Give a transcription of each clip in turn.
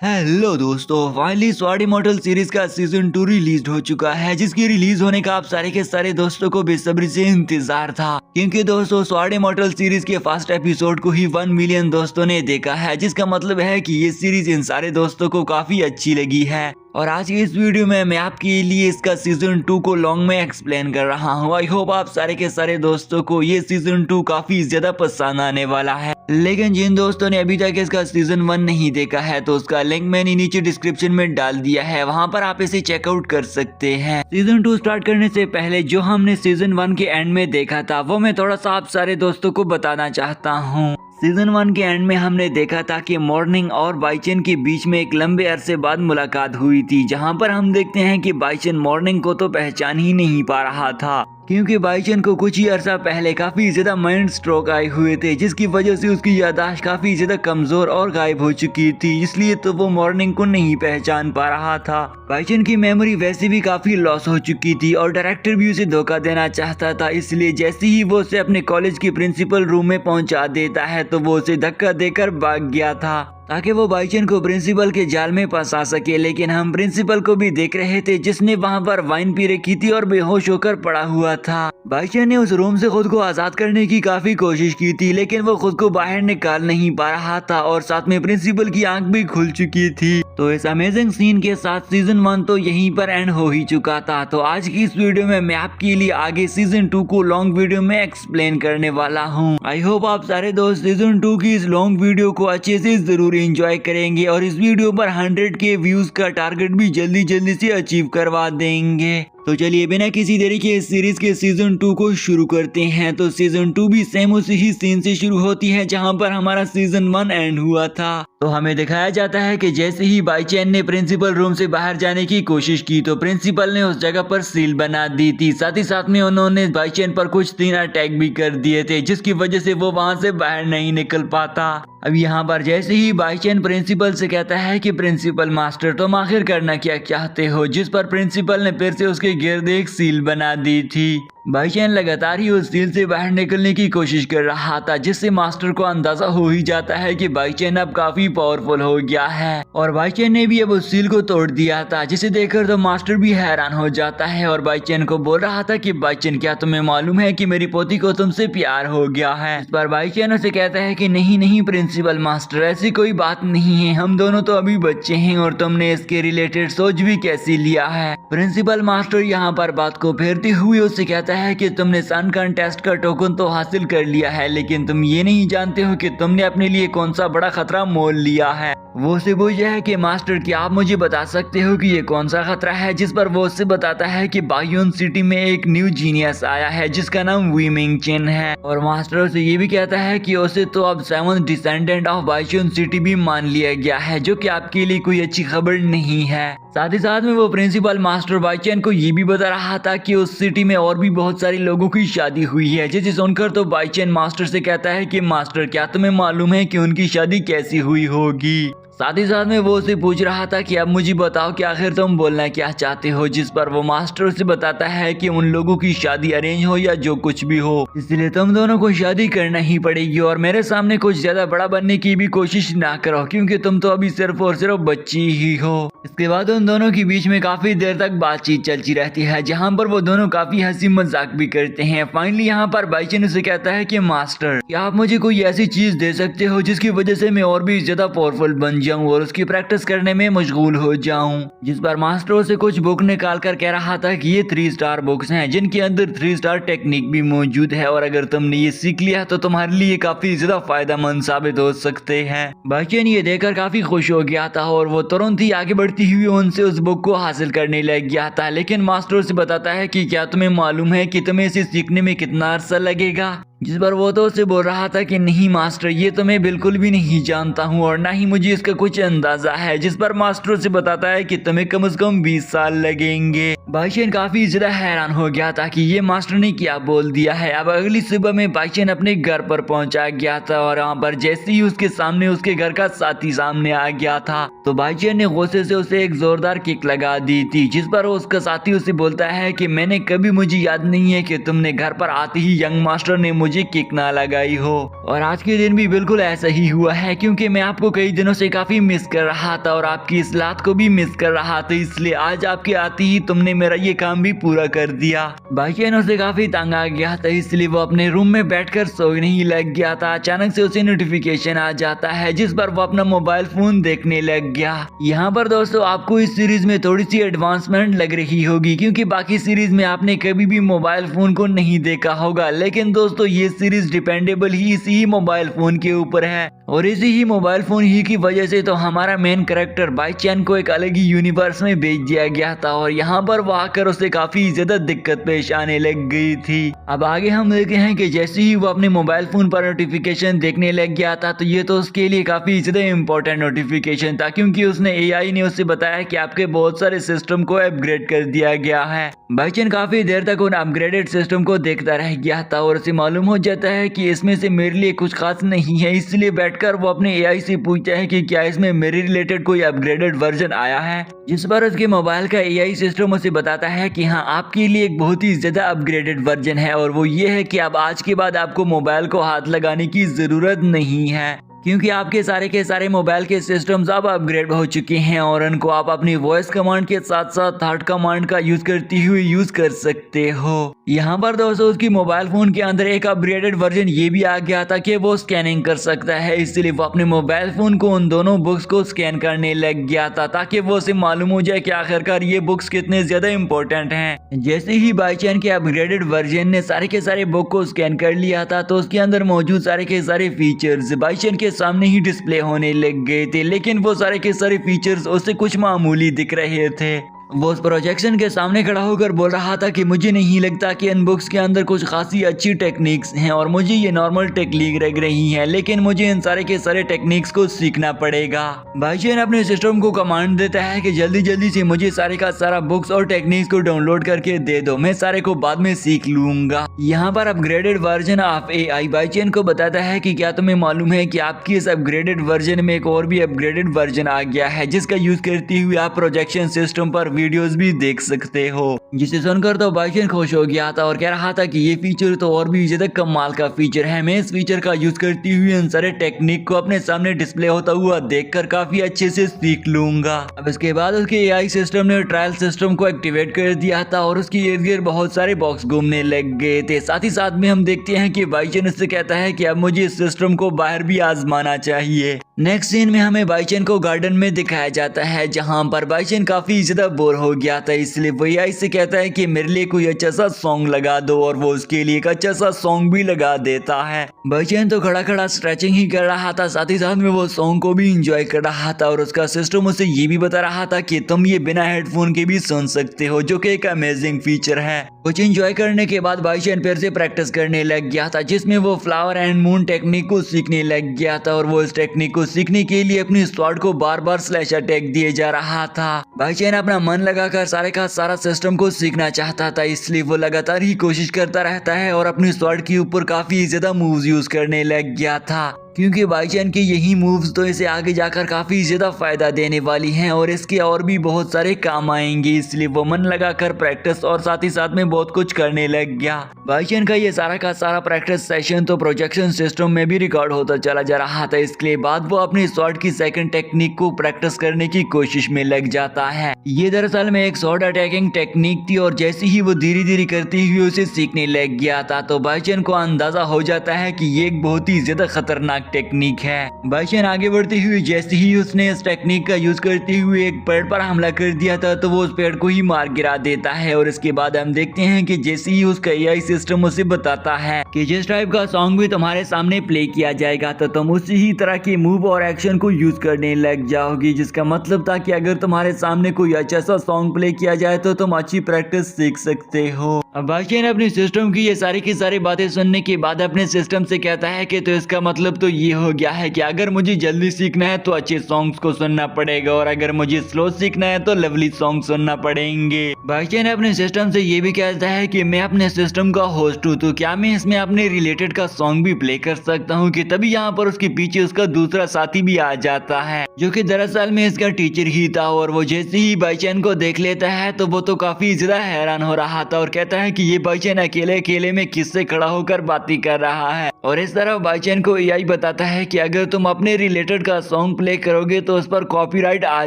Hello दोस्तों, finally sword immortal series का season 2 release हो चुका है, जिसकी रिलीज होने का आप सारे के सारे दोस्तों को बेसब्री से इंतजार था। क्योंकि दोस्तों स्वॉर्ड इमॉर्टल सीरीज के फर्स्ट एपिसोड को ही 1 मिलियन दोस्तों ने देखा है, जिसका मतलब है कि ये सीरीज इन सारे दोस्तों को काफी अच्छी लगी है। और आज की इस वीडियो में मैं आपके लिए इसका सीजन 2 को लॉन्ग में एक्सप्लेन कर रहा हूँ। आई होप आप सारे के सारे दोस्तों को ये सीजन 2 काफी ज्यादा पसंद आने वाला है। लेकिन जिन दोस्तों ने अभी तक इसका सीजन 1 नहीं देखा है तो उसका लिंक मैंने नीचे डिस्क्रिप्शन में डाल दिया है, वहाँ पर आप इसे चेकआउट कर सकते हैं। सीजन 2 स्टार्ट करने से पहले जो हमने सीजन 1 के एंड में देखा था वो मैं थोड़ा सा आप सारे दोस्तों को बताना चाहता हूँ। सीजन 1 के एंड में हमने देखा था कि मॉर्निंग और बाइचेन के बीच में एक लंबे अरसे बाद मुलाकात हुई थी, जहां पर हम देखते हैं कि बाइचेन मॉर्निंग को तो पहचान ही नहीं पा रहा था, क्योंकि बाइचेन को कुछ ही अरसा पहले काफी ज्यादा माइंड स्ट्रोक आए हुए थे, जिसकी वजह से उसकी याददाश्त काफी ज्यादा कमजोर और गायब हो चुकी थी। इसलिए तो वो मॉर्निंग को नहीं पहचान पा रहा था। बाइचेन की मेमोरी वैसे भी काफी लॉस हो चुकी थी और डायरेक्टर भी उसे धोखा देना चाहता था। इसलिए जैसे ही वो उसे अपने कॉलेज की प्रिंसिपल रूम में पहुंचा देता है तो वो उसे धक्का देकर भाग गया था, ताकि वो बाइचेन को प्रिंसिपल के जाल में फंसा सके। लेकिन हम प्रिंसिपल को भी देख रहे थे, जिसने वहाँ पर वाइन पी रखी थी और बेहोश होकर पड़ा हुआ था। बाइचेन ने उस रूम से खुद को आजाद करने की काफी कोशिश की थी, लेकिन वो खुद को बाहर निकाल नहीं पा रहा था और साथ में प्रिंसिपल की आंख भी खुल चुकी थी। तो इस अमेजिंग सीन के साथ सीजन 1 तो यहीं पर एंड हो ही चुका था। तो आज की इस वीडियो में मैं आपके लिए आगे सीजन 2 को लॉन्ग वीडियो में एक्सप्लेन करने वाला हूँ। आई होप आप सारे दोस्त सीजन 2 की इस लॉन्ग वीडियो को अच्छे से जरूर एंजॉय करेंगे और इस वीडियो पर 100K व्यूज का टारगेट भी जल्दी जल्दी से अचीव करवा देंगे। तो चलिए बिना किसी देरी के इस सीरीज के सीजन 2 को शुरू करते हैं। तो सीजन 2 भी सेम उसी ही सीन से शुरू होती है जहां पर हमारा सीजन 1 एंड हुआ था। तो हमें दिखाया जाता है कि जैसे ही बाइचेन ने प्रिंसिपल रूम से बाहर जाने की कोशिश की तो प्रिंसिपल ने उस जगह पर सील बना दी थी। साथ ही साथ में उन्होंने बाइचेन पर कुछ 3 अटैक भी कर दिए थे, जिसकी वजह से वो वहां से बाहर नहीं निकल पाता। अब यहाँ पर जैसे ही बाइचेन प्रिंसिपल से कहता है कि प्रिंसिपल मास्टर तुम आखिर करना क्या चाहते हो, जिस पर प्रिंसिपल ने फिर से उसके गिर्द एक सील बना दी थी। बाइचेन लगातार ही उस सील से बाहर निकलने की कोशिश कर रहा था, जिससे मास्टर को अंदाजा हो ही जाता है कि बाइचेन अब काफी पावरफुल हो गया है और बाइचेन ने भी अब उस सील को तोड़ दिया था, जिसे देखकर तो मास्टर भी हैरान हो जाता है और बाइचेन को बोल रहा था कि बाइचेन क्या तुम्हें मालूम है कि मेरी पोती को तुमसे प्यार हो गया है। इस पर बाइचेन उसे कहता है कि नहीं नहीं प्रिंसिपल मास्टर, ऐसी कोई बात नहीं है, हम दोनों तो अभी बच्चे हैं और तुमने इसके रिलेटेड सोच भी कैसी लिया है। प्रिंसिपल मास्टर यहाँ पर बात को फेरते हुए उससे कहता है कि तुमने सनकन टेस्ट का टोकन तो हासिल कर लिया है, लेकिन तुम ये नहीं जानते हो कि तुमने अपने लिए कौन सा बड़ा खतरा मोल लिया है। वो उससे पूछा है कि मास्टर क्या आप मुझे बता सकते हो कि ये कौन सा खतरा है, जिस पर वो उससे बताता है कि बायोन सिटी में एक न्यू जीनियस आया है जिसका नाम वी मिंग चेन है। और मास्टर उसे ये भी कहता है कि उसे तो अब 7th डिसेंडेंट ऑफ बायोन सिटी भी मान लिया गया है, जो कि आपके लिए कोई अच्छी खबर नहीं है। साथ ही साथ में वो प्रिंसिपल मास्टर बाइचेन को ये भी बता रहा था कि उस सिटी में और भी बहुत सारे लोगों की शादी हुई है, जिसे सुनकर तो बाइचेन मास्टर से कहता है कि मास्टर क्या तुम्हें मालूम है कि उनकी शादी कैसी हुई होगी। साथ ही साथ में वो उसे पूछ रहा था कि अब मुझे बताओ कि आखिर तुम बोलना क्या चाहते हो, जिस पर वो मास्टर उसे बताता है कि उन लोगों की शादी अरेंज हो या जो कुछ भी हो, इसलिए तुम दोनों को शादी करना ही पड़ेगी और मेरे सामने कुछ ज्यादा बड़ा बनने की भी कोशिश ना करो, क्योंकि तुम तो अभी सिर्फ और सिर्फ बच्ची ही हो। इसके बाद उन दोनों के बीच में काफी देर तक बातचीत चलती रहती है, जहाँ पर वो दोनों काफी हंसी मजाक भी करते हैं। फाइनली यहाँ पर बाइचेन उसे कहता है कि मास्टर क्या आप मुझे कोई ऐसी चीज दे सकते हो जिसकी वजह से मैं और भी ज्यादा पावरफुल बन जाऊं और उसकी प्रैक्टिस करने में मशगूल हो जाऊं। जिस पर मास्टर से कुछ बुक निकाल कर कह रहा था कि ये 3 स्टार बुक्स हैं, जिनके अंदर 3 स्टार टेक्निक भी मौजूद है और अगर तुमने ये सीख लिया तो तुम्हारे लिए काफी ज्यादा फायदेमंद साबित हो सकते हैं। बाइचेन ये देखकर काफी खुश हो गया था और वो तुरंत ही आगे बढ़ती हुई उनसे उस बुक को हासिल करने लग गया था। लेकिन मास्टर से बताता है कि क्या तुम्हें मालूम है कि तुम्हें इसे सीखने में कितना अरसा लगेगा, जिस पर वो तो उसे बोल रहा था कि नहीं मास्टर, ये तो मैं बिल्कुल भी नहीं जानता हूँ और ना ही मुझे इसका कुछ अंदाजा है। जिस पर मास्टर से बताता है कि तुम्हें कम से कम 20 साल लगेंगे। भाईचैन काफी ज्यादा हैरान हो गया था कि ये मास्टर ने क्या बोल दिया है। अब अगली सुबह में भाईचैन अपने घर पर पहुंचा गया था और वहाँ पर जैसे ही उसके सामने उसके घर का साथी सामने आ गया था तो भाईचैन ने गुस्से से उसे एक जोरदार किक लगा दी थी, जिस पर उसका साथी उसे बोलता है कि मैंने कभी, मुझे याद नहीं है कि तुमने घर पर आते ही यंग मास्टर ने मुझे किक ना लगाई हो। और आज के दिन भी बिल्कुल ऐसा ही हुआ है, क्योंकि मैं आपको कई दिनों से काफी मिस कर रहा था और आपकी इस लात को भी मिस कर रहा था, इसलिए आज आपके आते ही तुमने मेरा ये काम भी पूरा कर दिया। भाईचैन उसे काफी तंग आ गया था, इसलिए वो अपने रूम में बैठकर सोने ही लग गया था। अचानक से उसे नोटिफिकेशन आ जाता है, जिस पर वो अपना मोबाइल फोन देखने लग गया। यहाँ पर दोस्तों आपको इस सीरीज में थोड़ी सी एडवांसमेंट लग रही होगी, क्योंकि बाकी सीरीज में आपने कभी भी मोबाइल फोन को नहीं देखा होगा, लेकिन दोस्तों ये सीरीज डिपेंडेबल ही इसी ही मोबाइल फोन के ऊपर है और इसी ही मोबाइल फोन ही की वजह से तो हमारा मेन कैरेक्टर भाईचैन को एक अलग ही यूनिवर्स में भेज दिया गया था और यहाँ पर वो आकर उसे काफी ज्यादा दिक्कत पेश आने लग गई थी। अब आगे हम देखते हैं कि जैसे ही वो अपने मोबाइल फोन पर नोटिफिकेशन देखने लग गया था तो ये तो उसके लिए काफी ज्यादा इम्पोर्टेंट नोटिफिकेशन था, क्योंकि उसने एआई ने उससे बताया कि आपके बहुत सारे सिस्टम को अपग्रेड कर दिया गया है। भाईचैन काफी देर तक उन अपग्रेडेड सिस्टम को देखता रह गया था और उसे मालूम हो जाता है कि इसमें से मेरे लिए कुछ खास नहीं है, इसलिए बैठकर वो अपने एआई से पूछता है कि क्या इसमें मेरे रिलेटेड कोई अपग्रेडेड वर्जन आया है, जिस पर उसके मोबाइल का एआई सिस्टम उसे बताता है कि हाँ आपके लिए एक बहुत ही ज्यादा अपग्रेडेड वर्जन है और वो ये है कि अब आज के बाद आपको मोबाइल को हाथ लगाने की जरूरत नहीं है, क्योंकि आपके सारे के सारे मोबाइल के सिस्टम्स अब अपग्रेड हो चुके हैं और उनको आप अपनी वॉइस कमांड के साथ साथ हार्ट कमांड का यूज करते हुए यूज कर सकते हो। यहाँ पर दोस्तों उसकी मोबाइल फोन के अंदर एक अपग्रेडेड वर्जन ये भी आ गया था कि वो स्कैनिंग कर सकता है, इसलिए वो अपने मोबाइल फोन को उन दोनों बुक्स को स्कैन करने लग गया था ताकि वो उसे मालूम हो जाए कि आखिरकार ये बुक्स कितने ज्यादा इंपॉर्टेंट हैं। जैसे ही भाईचैन के अपग्रेडेड वर्जन ने सारे के सारे बुक को स्कैन कर लिया था तो उसके अंदर मौजूद सारे के सारे फीचर्स भाईचैन के सामने ही डिस्प्ले होने लग गए थे, लेकिन वो सारे के सारे फीचर्स उससे कुछ मामूली दिख रहे थे। वो उस प्रोजेक्शन के सामने खड़ा होकर बोल रहा था कि मुझे नहीं लगता कि इन बुक्स के अंदर कुछ खासी अच्छी टेक्निक्स हैं और मुझे ये नॉर्मल टेक्निक लग रही हैं, लेकिन मुझे इन सारे के सारे टेक्निक्स को सीखना पड़ेगा। भाईचैन अपने सिस्टम को कमांड देता है कि जल्दी जल्दी से मुझे सारे का सारा बुक्स और टेक्निक्स को डाउनलोड करके दे दो, मैं सारे को बाद में सीख लूंगा। यहाँ पर अपग्रेडेड वर्जन ऑफ एआई भाईचैन को बताता है कि क्या तुम्हें मालूम है कि आपकी इस अपग्रेडेड वर्जन में एक और भी अपग्रेडेड वर्जन आ गया है, जिसका यूज करते हुए आप प्रोजेक्शन सिस्टम पर वीडियोस भी देख सकते हो। जिसे सुनकर तो भाईचैन खुश हो गया था और कह रहा था कि ये फीचर तो और भी ज्यादा कमाल का फीचर है, मैं इस फीचर का यूज करती हुई इन सारे टेक्निक को अपने सामने डिस्प्ले होता हुआ देखकर काफी अच्छे से सीख लूंगा। अब इसके बाद उसके एआई सिस्टम ने ट्रायल सिस्टम को एक्टिवेट कर दिया था और उसकी इर्द गिर्द बहुत सारे बॉक्स घूमने लग गए थे। साथ ही साथ में हम देखते हैं कि भाईचैन उससे कहता है कि अब मुझे इस सिस्टम को बाहर भी आजमाना चाहिए। नेक्स्ट सीन में हमें भाईचैन को गार्डन में दिखाया जाता है, जहाँ पर भाईचैन काफी ज्यादा बोर हो गया था, इसलिए वो एआई से कहता है कि मेरे लिए कोई अच्छा सा सॉन्ग लगा दो और वो उसके लिए एक अच्छा सा सॉन्ग भी लगा देता है। भाईचैन तो खड़ा खड़ा स्ट्रेचिंग ही कर रहा था, साथ ही साथ में वो सॉन्ग को भी इंजॉय कर रहा था और उसका सिस्टम उसे ये भी बता रहा था कि तुम ये बिना हेडफोन के भी सुन सकते हो, जो कि एक अमेजिंग फीचर है। कुछ इंजॉय करने के बाद भाईचैन फिर से प्रैक्टिस करने लग गया था, जिसमें वो फ्लावर एंड मून टेक्निक को सीखने लग गया था और वो इस टेक्निक को सीखने के लिए अपनी स्वॉर्ड को बार बार स्लैश अटैक दिए जा रहा था। भाईचैन अपना मन लगाकर सारे का सारा सिस्टम को सीखना चाहता था, इसलिए वो लगातार ही कोशिश करता रहता है और अपनी स्वॉर्ड के ऊपर काफी ज्यादा मूव्स यूज करने लग गया था, क्योंकि भाईचैन के यही मूव्स तो इसे आगे जाकर काफी ज्यादा फायदा देने वाली हैं और इसके और भी बहुत सारे काम आएंगे, इसलिए वो मन लगाकर प्रैक्टिस और साथ ही साथ में बहुत कुछ करने लग गया। भाईचैन का ये सारा का सारा प्रैक्टिस सेशन तो प्रोजेक्शन सिस्टम में भी रिकॉर्ड होता चला जा रहा था। इसके बाद वो अपनी स्वॉर्ड की सेकंड टेक्निक को प्रैक्टिस करने की कोशिश में लग जाता है। ये दरअसल में एक स्वॉर्ड अटैकिंग टेक्निक थी और जैसे ही वो धीरे धीरे करती हुई उसे सीखने लग गया था तो भाईचैन को अंदाजा हो जाता है कि ये एक बहुत ही ज्यादा खतरनाक टेक्निक है। भाईचैन आगे बढ़ते हुए जैसे ही उसने इस टेक्निक का यूज करते हुए एक पेड़ पर हमला कर दिया था तो वो उस पेड़ को ही मार गिरा देता है और इसके बाद हम देखते हैं कि जैसे ही उसका एआई सिस्टम उसे बताता है कि जिस टाइप का सॉन्ग भी तुम्हारे सामने प्ले किया जाएगा तो तुम उसी ही तरह के मूव और एक्शन को यूज करने लग जाओगी, जिसका मतलब था कि अगर तुम्हारे सामने कोई अच्छा सा सॉन्ग प्ले किया जाए तो तुम अच्छी प्रैक्टिस सीख सकते हो। अब बाईचैन अपने सिस्टम की ये सारी की सारी बातें सुनने के बाद अपने सिस्टम से कहता है कि तो इसका मतलब तो ये हो गया है कि अगर मुझे जल्दी सीखना है तो अच्छे सॉन्ग्स को सुनना पड़ेगा और अगर मुझे स्लो सीखना है तो लवली सॉन्ग सुनना पड़ेंगे। बाईचैन अपने सिस्टम से ये भी कहता है कि मैं अपने सिस्टम का होस्ट हूँ, तो क्या मैं इसमें अपने रिलेटेड का सॉन्ग भी प्ले कर सकता हूँ? कि तभी यहाँ पर उसके पीछे उसका दूसरा साथी भी आ जाता है जो कि दरअसल में इसका टीचर ही था। और वो जैसे ही बाईचैन को देख लेता है तो वो तो काफी ज्यादा हैरान हो रहा था और कहता है कि ये बाईचैन अकेले अकेले में किससे खड़ा होकर बातें कर रहा है। और इस तरह बाईचैन को एआई बताता है कि अगर तुम अपने रिलेटेड का सॉन्ग प्ले करोगे तो उस पर कॉपीराइट आ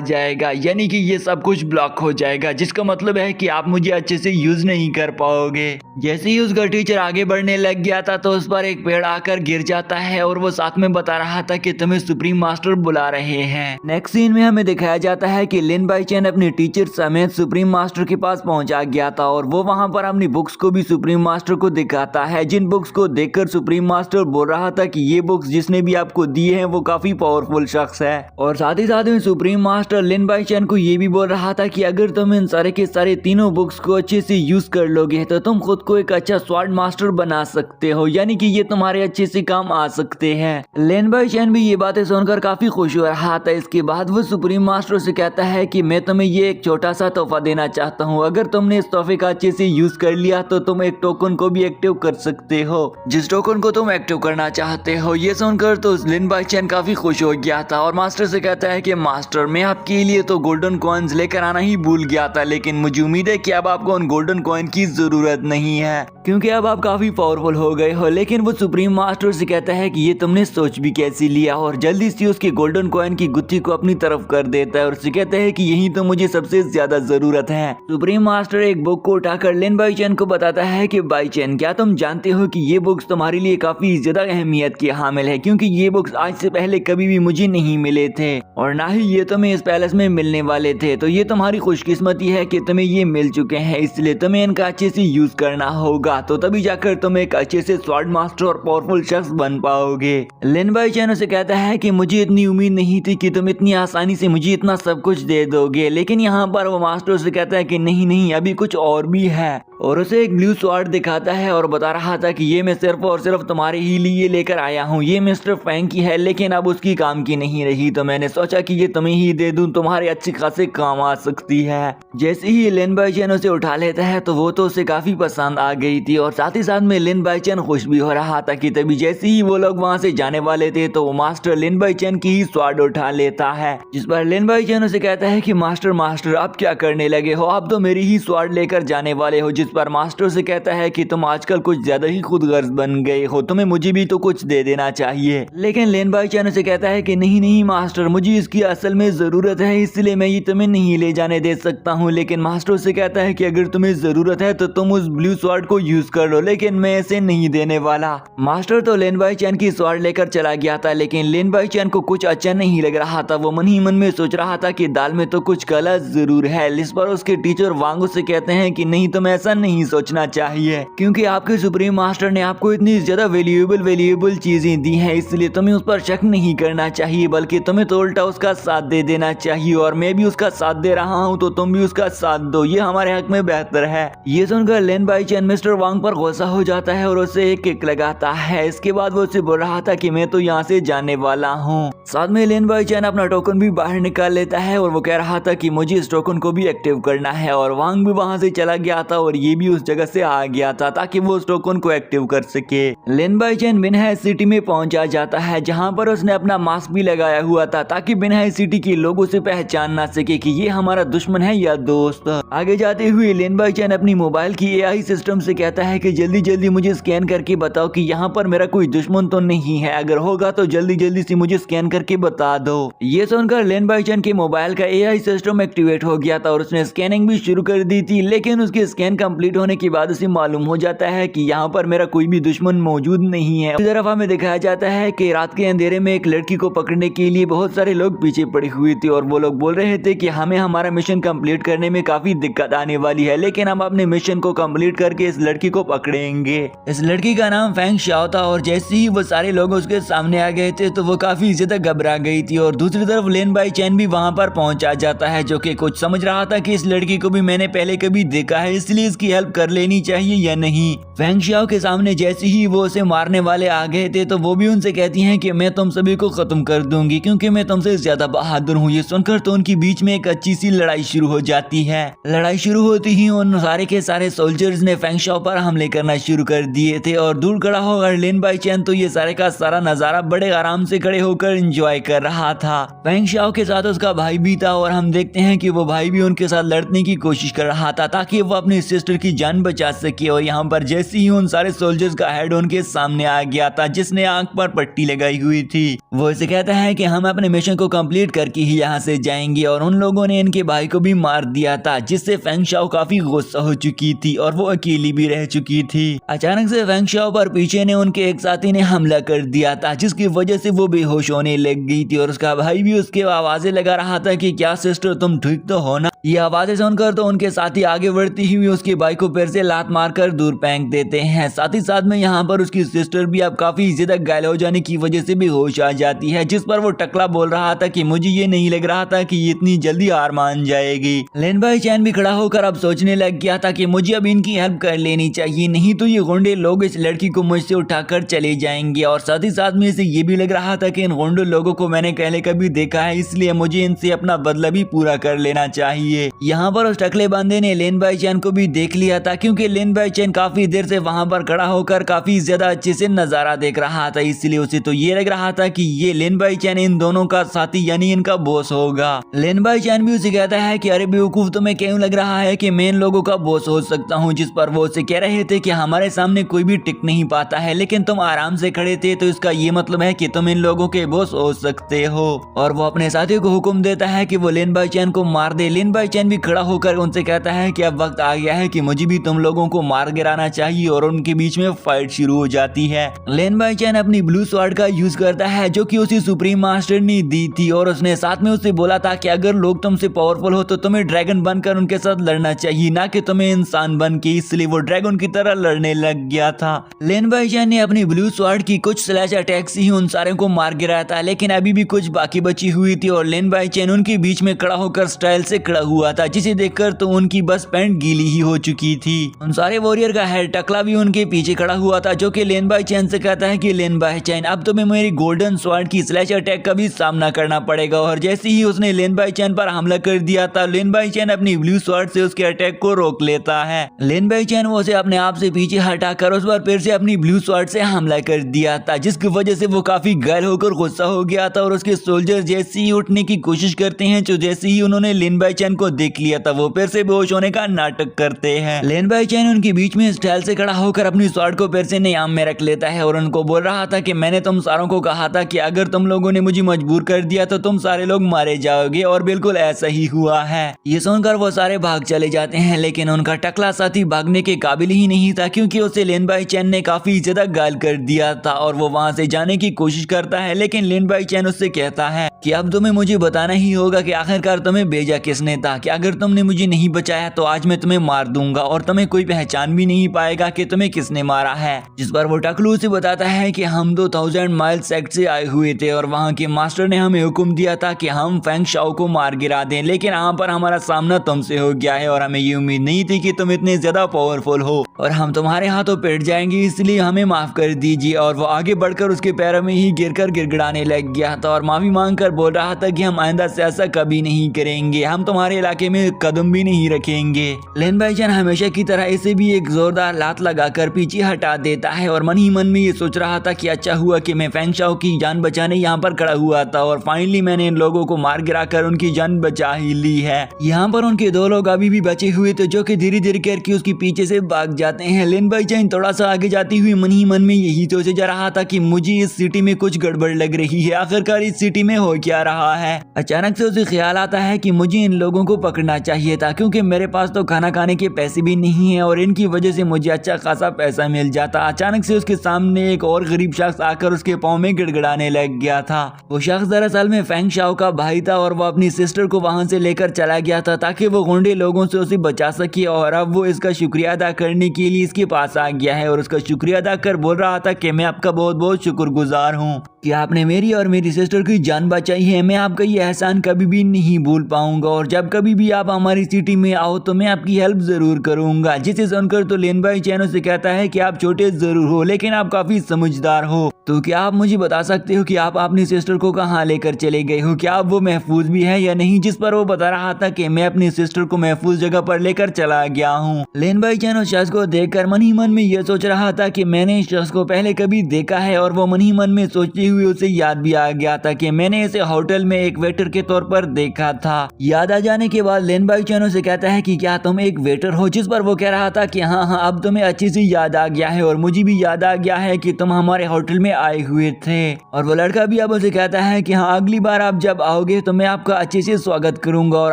जाएगा, यानी कि ये सब कुछ ब्लॉक हो जाएगा, जिसका मतलब है कि आप मुझे अच्छे से यूज नहीं कर पाओगे। जैसे ही उसका टीचर आगे बढ़ने लग गया था तो उस पर एक पेड़ आकर गिर जाता है और वो साथ में बता रहा था कि तुम्हें सुप्रीम मास्टर बुला रहे हैं। नेक्स्ट सीन में हमें दिखाया जाता है कि लिन बाईचैन अपने टीचर समेत सुप्रीम मास्टर के पास पहुंचा गया था और वो वहां पर अपनी बुक्स को भी सुप्रीम मास्टर को दिखाता है, जिन बुक्स को देखकर सुप्रीम मास्टर बोल रहा था कि ये बुक्स जिसने भी आपको दिए हैं वो काफी पावरफुल शख्स है। और साथ ही साथ में सुप्रीम मास्टर लिन बाईचैन को ये भी बोल रहा था कि अगर तुम इन सारे के सारे तीनों बुक्स को अच्छे से यूज कर लोगे तो तुम खुद को एक अच्छा स्वॉर्ड मास्टर बना सकते हो, यानी कि ये तुम्हारे अच्छे से काम आ सकते हैं। लिन बाईचैन भी ये बातें सुनकर काफी खुश हो रहा था। इसके बाद वो सुप्रीम मास्टर से कहता है कि मैं तुम्हें ये एक छोटा सा तोहफा देना चाहता हूँ, अगर तुमने इस तोहफे का अच्छे से यूज कर लिया तो तुम एक टोकन को भी एक्टिव कर सकते हो, जिस टोकन को तुम एक्टिव करना चाहते हो। ये सुनकर तो लिन बाईचैन काफी खुश हो गया था और मास्टर से कहता है कि मास्टर मैं आपके लिए तो गोल्डन कॉइन्स लेकर आना ही भूल गया था, लेकिन मुझे उम्मीद है कि अब आपको उन गोल्डन कॉइन की जरूरत नहीं है क्योंकि अब आप काफी पावरफुल हो गए हो। लेकिन वो सुप्रीम मास्टर से कहता है कि ये तुमने सोच भी कैसे लिया, और जल्दी से उसके गोल्डन कॉइन की गुत्थी को अपनी तरफ कर देता है और उससे कहता है कि यही तो मुझे सबसे ज्यादा जरूरत है। सुप्रीम मास्टर एक बुक को उठाकर लिन बाईचैन को बताता है कि बाईचैन क्या तुम जानते हो कि ये बुक्स तुम्हारे लिए काफी ज्यादा अहमियत की हामिल है, क्योंकि ये बुक्स आज से पहले कभी भी मुझे नहीं मिले थे और ना ही ये तुम्हें इस पैलेस में मिलने वाले थे, तो ये तुम्हारी खुशकिस्मती है कि तुम्हें ये मिल चुके हैं, इसलिए तुम्हें इनका अच्छे से यूज करना होगा, तो तभी जाकर तुम एक अच्छे से स्वॉर्ड मास्टर और पावरफुल शख्स बन पाओगे। लिन बाईचैन उसे कहता है कि मुझे इतनी उम्मीद नहीं थी कि तुम इतनी आसानी से मुझे इतना सब कुछ दे दोगे, लेकिन यहाँ पर वो मास्टर से कहता है कि नहीं नहीं अभी कुछ और भी है, और उसे एक ब्लू स्वॉर्ड दिखाता है और बता रहा था कि ये मैं सिर्फ और सिर्फ तुम्हारे ही लिए लेकर आया हूँ, ये मिस्टर फैंग की है लेकिन अब उसकी काम की नहीं रही, तो मैंने सोचा कि ये तुम्हें ही दे दूं, तुम्हारे अच्छे खासे काम आ सकती है। जैसे ही लिन बाईचैन उसे उठा लेता है तो वो तो उसे काफी पसंद आ गई थी और साथ ही साथ में लिन बाईचैन खुश भी हो रहा था कि तभी जैसे ही वो लोग वहाँ से जाने वाले थे तो वो मास्टर लिन बाईचैन की ही स्वॉर्ड उठा लेता है, जिस पर लिन बाईचैन उसे कहता है कि मास्टर मास्टर आप क्या करने लगे हो, आप तो मेरी ही स्वॉर्ड लेकर जाने वाले हो, जिस पर मास्टर से कहता है कि तुम आजकल कुछ ज्यादा ही खुदगर्ज बन गए हो, तुम्हें मुझे भी तो कुछ दे देना चाहिए। लेकिन लिन बाईचैन उसे कहता है कि नहीं नहीं मास्टर मुझे इसकी असल में जरूरत है, इसलिए मैं ये तुम्हें नहीं ले जाने दे सकता हूँ। लेकिन मास्टर से कहता है कि अगर तुम्हें जरूरत है तो तुम उस ब्लू स्वॉर्ड को यूज कर लो, लेकिन मैं इसे नहीं देने वाला। मास्टर तो लिन बाईचैन की स्वॉर्ड लेकर चला गया था, लेकिन लिन बाईचैन को कुछ अच्छा नहीं लग रहा था। वो मन ही मन में सोच रहा था कि दाल में तो कुछ काला जरूर है। इस पर उसके टीचर वांग से कहते हैं कि नहीं तुम्हें ऐसा नहीं सोचना चाहिए, क्योंकि आपके सुप्रीम मास्टर ने आपको इतनी ज्यादा वैल्यूएबल चीजें दी हैं, इसलिए तुम्हें उस पर शक नहीं करना चाहिए, बल्कि तुम्हें तो उल्टा उसका साथ दे देना चाहिए, और मैं भी उसका साथ दे रहा हूँ तो तुम भी उसका साथ दो, ये हमारे हक में बेहतर है। ये सुनकर लिन बाईचैन मिस्टर वांग पर गुस्सा हो जाता है और उसे एक किक लगाता है। इसके बाद वो उसे बोल रहा था कि मैं तो यहाँ से जाने वाला हूँ। साथ में लिन बाईचैन अपना टोकन भी बाहर निकाल लेता है और वो कह रहा था कि मुझे इस टोकन को भी एक्टिव करना है, और वांग भी वहाँ से चला गया था और ये भी उस जगह से आ गया था ताकि वो उस टोकन को एक्टिव कर सके। लिन बाईचैन मिनहाय सिटी में पहुंचा जाता है, जहां पर उसने अपना मास्क भी लगाया हुआ था ताकि मिनहाय सिटी के लोग उसे पहचान ना सके कि ये हमारा दुश्मन है या दोस्त। आगे जाते हुए लिन बाईचैन अपनी मोबाइल की एआई सिस्टम से कहता है कि जल्दी जल्दी मुझे स्कैन करके बताओ कि यहाँ पर मेरा कोई दुश्मन तो नहीं है, अगर होगा तो जल्दी जल्दी से मुझे स्कैन करके बता दो। ये सुनकर लिन बाईचैन के मोबाइल का एआई सिस्टम एक्टिवेट हो गया था और उसने स्कैनिंग भी शुरू कर दी थी, लेकिन उसके स्कैन कंप्लीट होने के बाद उसे मालूम हो जाता है कि यहाँ पर मेरा कोई भी दुश्मन मौजूद नहीं है। इस तरफ हमें दिखाया जाता है कि रात के अंधेरे में एक लड़की को पकड़ने के लिए बहुत सारे लोग पीछे पड़े हुए थे और वो लोग बोल रहे थे कि हमें हमारा मिशन कंप्लीट करने में काफी दिक्कत आने वाली है, लेकिन हम अपने मिशन को कंप्लीट करके इस लड़की को पकड़ेंगे। इस लड़की का नाम फेंग शाओ था और जैसे ही वो सारे लोग उसके सामने आ गए थे तो वो काफी ज्यादा घबरा गई थी। और दूसरी तरफ लेन बाई चैन भी वहाँ पर पहुँचा जाता है, जो कि कुछ समझ रहा था कि इस लड़की को भी मैंने पहले कभी देखा है, इसलिए इसकी हेल्प कर लेनी चाहिए या नहीं। फेंग शाओ के सामने जैसे ही वो उसे मारने वाले आ गए थे तो वो भी उनसे कहती हैं कि मैं तुम सभी को खत्म कर दूंगी क्योंकि मैं तुमसे ज्यादा बहादुर हूँ। ये सुनकर तो उनके बीच में एक अच्छी सी लड़ाई शुरू हो जाती है। लड़ाई शुरू होती ही उन सारे के सारे सोल्जर्स ने फेंग शाओ पर हमले करना शुरू कर दिए थे और दूर खड़ा होकर लेन बाई चैन तो ये सारे का सारा नजारा बड़े आराम से खड़े होकर एंजॉय कर रहा था। फेंग शाओ के साथ उसका भाई भी था और हम देखते हैं कि वो भाई भी उनके साथ लड़ने की कोशिश कर रहा था ताकि वो अपनी सिस्टर की जान बचा सके। और यहाँ पर जैसे ही उन सारे सोल्जर्स का हेड उनके सामने आ गया था जिसने आंख पर पट्टी लगाई हुई थी, वो इसे कहता है कि हम अपने मिशन को कंप्लीट करके ही यहाँ से जाएंगे। और उन लोगों ने इनके भाई को भी मार दिया था जिससे फेंग शाओ काफी गुस्सा हो चुकी थी और वो अकेली भी रह चुकी थी। अचानक से फेंग शाओ पर पीछे ने उनके एक साथी ने हमला कर दिया था जिसकी वजह से वो बेहोश होने लग गई थी और उसका भाई भी उसके आवाजें लगा रहा था कि क्या सिस्टर तुम ठीक तो हो ना। ये आवाजें सुनकर तो उनके साथी आगे बढ़ती हुई उसके भाई को पैर से लात मारकर दूर फेंक देते हैं। साथ ही साथ में यहाँ पर उसकी सिस्टर भी अब काफी ज्यादा घायल हो जाने की वजह से बेहोश आ जाती है, जिस पर वो टकला बोल रहा था कि मुझे ये नहीं लग रहा था कि ये इतनी जल्दी हार मान जाएगी। लेन बाई चैन भी खड़ा होकर अब सोचने लग गया था कि मुझे अब इनकी हेल्प कर लेनी चाहिए, नहीं तो ये गुंडे लोग इस लड़की को मुझसे उठाकर चले जाएंगे। और साथ ही साथ में इसे ये भी लग रहा था कि इन गुंडे लोगों को मैंने पहले कभी देखा है, इसलिए मुझे इनसे अपना बदला भी पूरा कर लेना चाहिए। यहाँ पर उस टकले बंदे ने लेन बाई चैन को भी देख लिया था क्योंकि लेन बाई चैन काफी देर से वहाँ पर खड़ा होकर काफी ज्यादा अच्छे से नजारा देख रहा था, इसलिए उसे तो ये लग रहा था कि ये लेन बाई चैन इन दोनों का साथी यानी इनका बॉस होगा। लेन बाई चैन भी उसे कहता है कि अरे बेवकूफ, तुम्हें क्यों लग रहा है कि मैं इन लोगों का बॉस हो सकता हूँ, जिस पर वो उसे कह रहे थे कि हमारे सामने कोई भी टिक नहीं पाता है, लेकिन तुम आराम से खड़े थे तो इसका ये मतलब है कि तुम इन लोगों के बॉस हो सकते हो। और वो अपने साथियों को हुक्म देता है कि वो लेन बाई चैन को मार दे। लेन बाई चैन भी खड़ा होकर उनसे कहता है कि अब वक्त आ गया है कि मुझे भी तुम लोगों को मार गिराना चाहिए और उनके बीच में फाइट शुरू हो जाती है। लेन बाई चैन अपनी ब्लू स्वॉर्ड का यूज करता है जो कि उसे सुप्रीम मास्टर ने दी थी और उसने साथ में उसे बोला था कि अगर लोग तुमसे पावरफुल हो तो तुम्हें ड्रैगन बनकर उनके साथ लड़ना चाहिए, ना कि तुम्हें इंसान बन के। इसलिए वो ड्रैगन की तरह लड़ने लग गया था। लेन बाई चैन ने अपनी ब्लू स्वॉर्ड की कुछ स्लैश अटैक से ही उन सारे को मार गिराया था, लेकिन अभी भी कुछ बाकी बची हुई थी और लेन बाई चैन उनके बीच में खड़ा होकर स्टाइल से खड़ा हुआ था, जिसे देखकर तो उनकी बस पैंट गीली ही हो चुकी थी। उन सारे वॉरियर का हेड टकला भी उनके पीछे खड़ा हुआ था जो कि लेन बाई चैन से कहता है कि लेन बाई चैन अब तुम्हें मेरी गोल्डन स्वॉर्ड की स्लैश अटैक का भी सामना करना पड़ेगा। और जैसे ही उसने लेन बाई चैन पर हमला कर दिया था, लेन बाई चैन अपनी ब्लू स्वॉर्ड से उसके अटैक को रोक लेता है। लेन बाई चैन वो उसे अपने आप से पीछे हटाकर उस पर फिर से अपनी ब्लू स्वॉर्ड से हमला कर दिया था, जिसकी वजह से वो काफी घायल होकर गुस्सा हो गया था और उसके सोल्जर जैसे ही उठने की कोशिश करते हैं तो जैसे ही उन्होंने लेन बाई चैन को देख लिया था वो फिर से बेहोश होने का नाटक करते हैं। लेन बाई चैन उनके बीच में स्टाइल से खड़ा होकर अपनी स्वॉर्ड को फिर से नियाम में रख लेता है और उनको बोल रहा था कि मैंने तुम सारों को कहा था कि अगर तुम लोगों ने मुझे मजबूर कर दिया तो तुम सारे लोग मारे जाओगे, और बिल्कुल ऐसा ही हुआ है। ये सुनकर वो सारे भाग चले जाते हैं, लेकिन उनका टकला साथी भागने के काबिल ही नहीं था क्योंकि उसे लेन बाई चैन ने काफी ज्यादा गाल कर दिया था और वो वहां से जाने की कोशिश करता है, लेकिन लेन बाई चैन उससे कहता है कि अब तुम्हें मुझे बताना ही होगा कि आखिरकार तुम्हें भेजा किसने था, कि अगर तुमने मुझे नहीं बचाया तो आज मैं तुम्हें मार दूंगा और तुम्हें कोई पहचान भी नहीं पाएगा कि तुम्हें किसने मारा है। जिस पर वो टकलू से बताता है कि हम 2000 माइल सेक्ट से आए हुए थे और वहाँ के मास्टर ने हमें हुक्म दिया था कि हम फेंग शाओ को मार गिरा दें, लेकिन यहाँ पर हमारा सामना तुमसे हो गया है और हमें ये उम्मीद नहीं थी कि तुम इतने ज्यादा पावरफुल हो और हम तुम्हारे हाथों पिट जाएंगे, इसलिए हमें माफ कर दीजिए। और वो आगे बढ़कर उसके पैरों में ही गिरकर गिड़गिड़ाने लग गया था और माफी मांगकर बोल रहा था कि हम आइंदा से ऐसा कभी नहीं करेंगे, हम तुम्हारे इलाके में कदम भी नहीं रखेंगे। लेन बाई चैन हमेशा की तरह इसे भी एक जोरदार लात लगाकर पीछे हटा देता है और मन ही मन में ये सोच रहा था कि अच्छा हुआ कि मैं फेंग शाओ की जान बचाने यहाँ पर खड़ा हुआ था और फाइनली मैंने इन लोगों को मार गिराकर उनकी जान बचा ही ली है। यहाँ पर उनके दो लोग अभी भी बचे हुए थे जो कि धीरे धीरे करके उसके पीछे से भाग जाते हैं। लेन बाई चैन थोड़ा सा आगे जाती हुई मन ही मन में यही सोचे जा रहा था कि मुझे इस सिटी में कुछ गड़बड़ लग रही है, आखिरकार इस सिटी में हो क्या रहा है। अचानक से उसे ख्याल आता है कि मुझे इन लोगों को पकड़ना चाहिए था, क्योंकि मेरे पास तो खाना खाने के पैसे भी नहीं है और इनकी वजह से मुझे अच्छा खासा पैसा मिल जाता। अचानक से उसके सामने एक और गरीब शख्स आकर उसके पाँव में गिड़गिड़ाने लग गया था। वो शख्स दरअसल में फेंग शाओ का भाई था और वो अपनी सिस्टर को वहाँ से लेकर चला गया था ताकि वो गुंडे लोगों से उसे बचा सके, और अब वो इसका शुक्रिया अदा करने के लिए इसके पास आ गया है और उसका शुक्रिया अदा कर बोल रहा था कि मैं आपका बहुत बहुत शुक्रगुजार हूँ कि आपने मेरी और मेरी सिस्टर की जान बचाई है। मैं आपका ये एहसान कभी भी नहीं भूल पाऊंगा और जब कभी भी आप हमारी सिटी में आओ तो मैं आपकी हेल्प जरूर करूंगा। जिसे सुनकर तो लिन बाई चैन से कहता है कि आप छोटे जरूर हो लेकिन आप काफी समझदार हो, तो क्या आप मुझे बता सकते हो कि आप अपनी सिस्टर को कहाँ लेकर चले गए हो, क्या वो महफूज भी है या नहीं। जिस पर वो बता रहा था कि मैं अपनी सिस्टर को महफूज जगह पर लेकर चला गया हूँ। लिन बाई चैन उस शख्स को देखकर मन ही मन में यह सोच रहा था कि मैंने इस शख्स को पहले कभी देखा है, और वो मन ही मन में सोचते हुए उसे याद भी आ गया था कि मैंने इसे होटल में एक वेटर के तौर पर देखा था। याद आ जाने के बाद लिन बाई चैन से कहता है कि क्या तुम एक वेटर हो, जिस पर वो कह रहा था कि हाँ अब तुम्हें अच्छी सी याद आ गया है और मुझे भी याद आ गया है कि तुम हमारे होटल में आए हुए थे। और वो लड़का भी अब उसे कहता है कि हाँ अगली बार आप जब आओगे तो मैं आपका अच्छे से स्वागत करूंगा और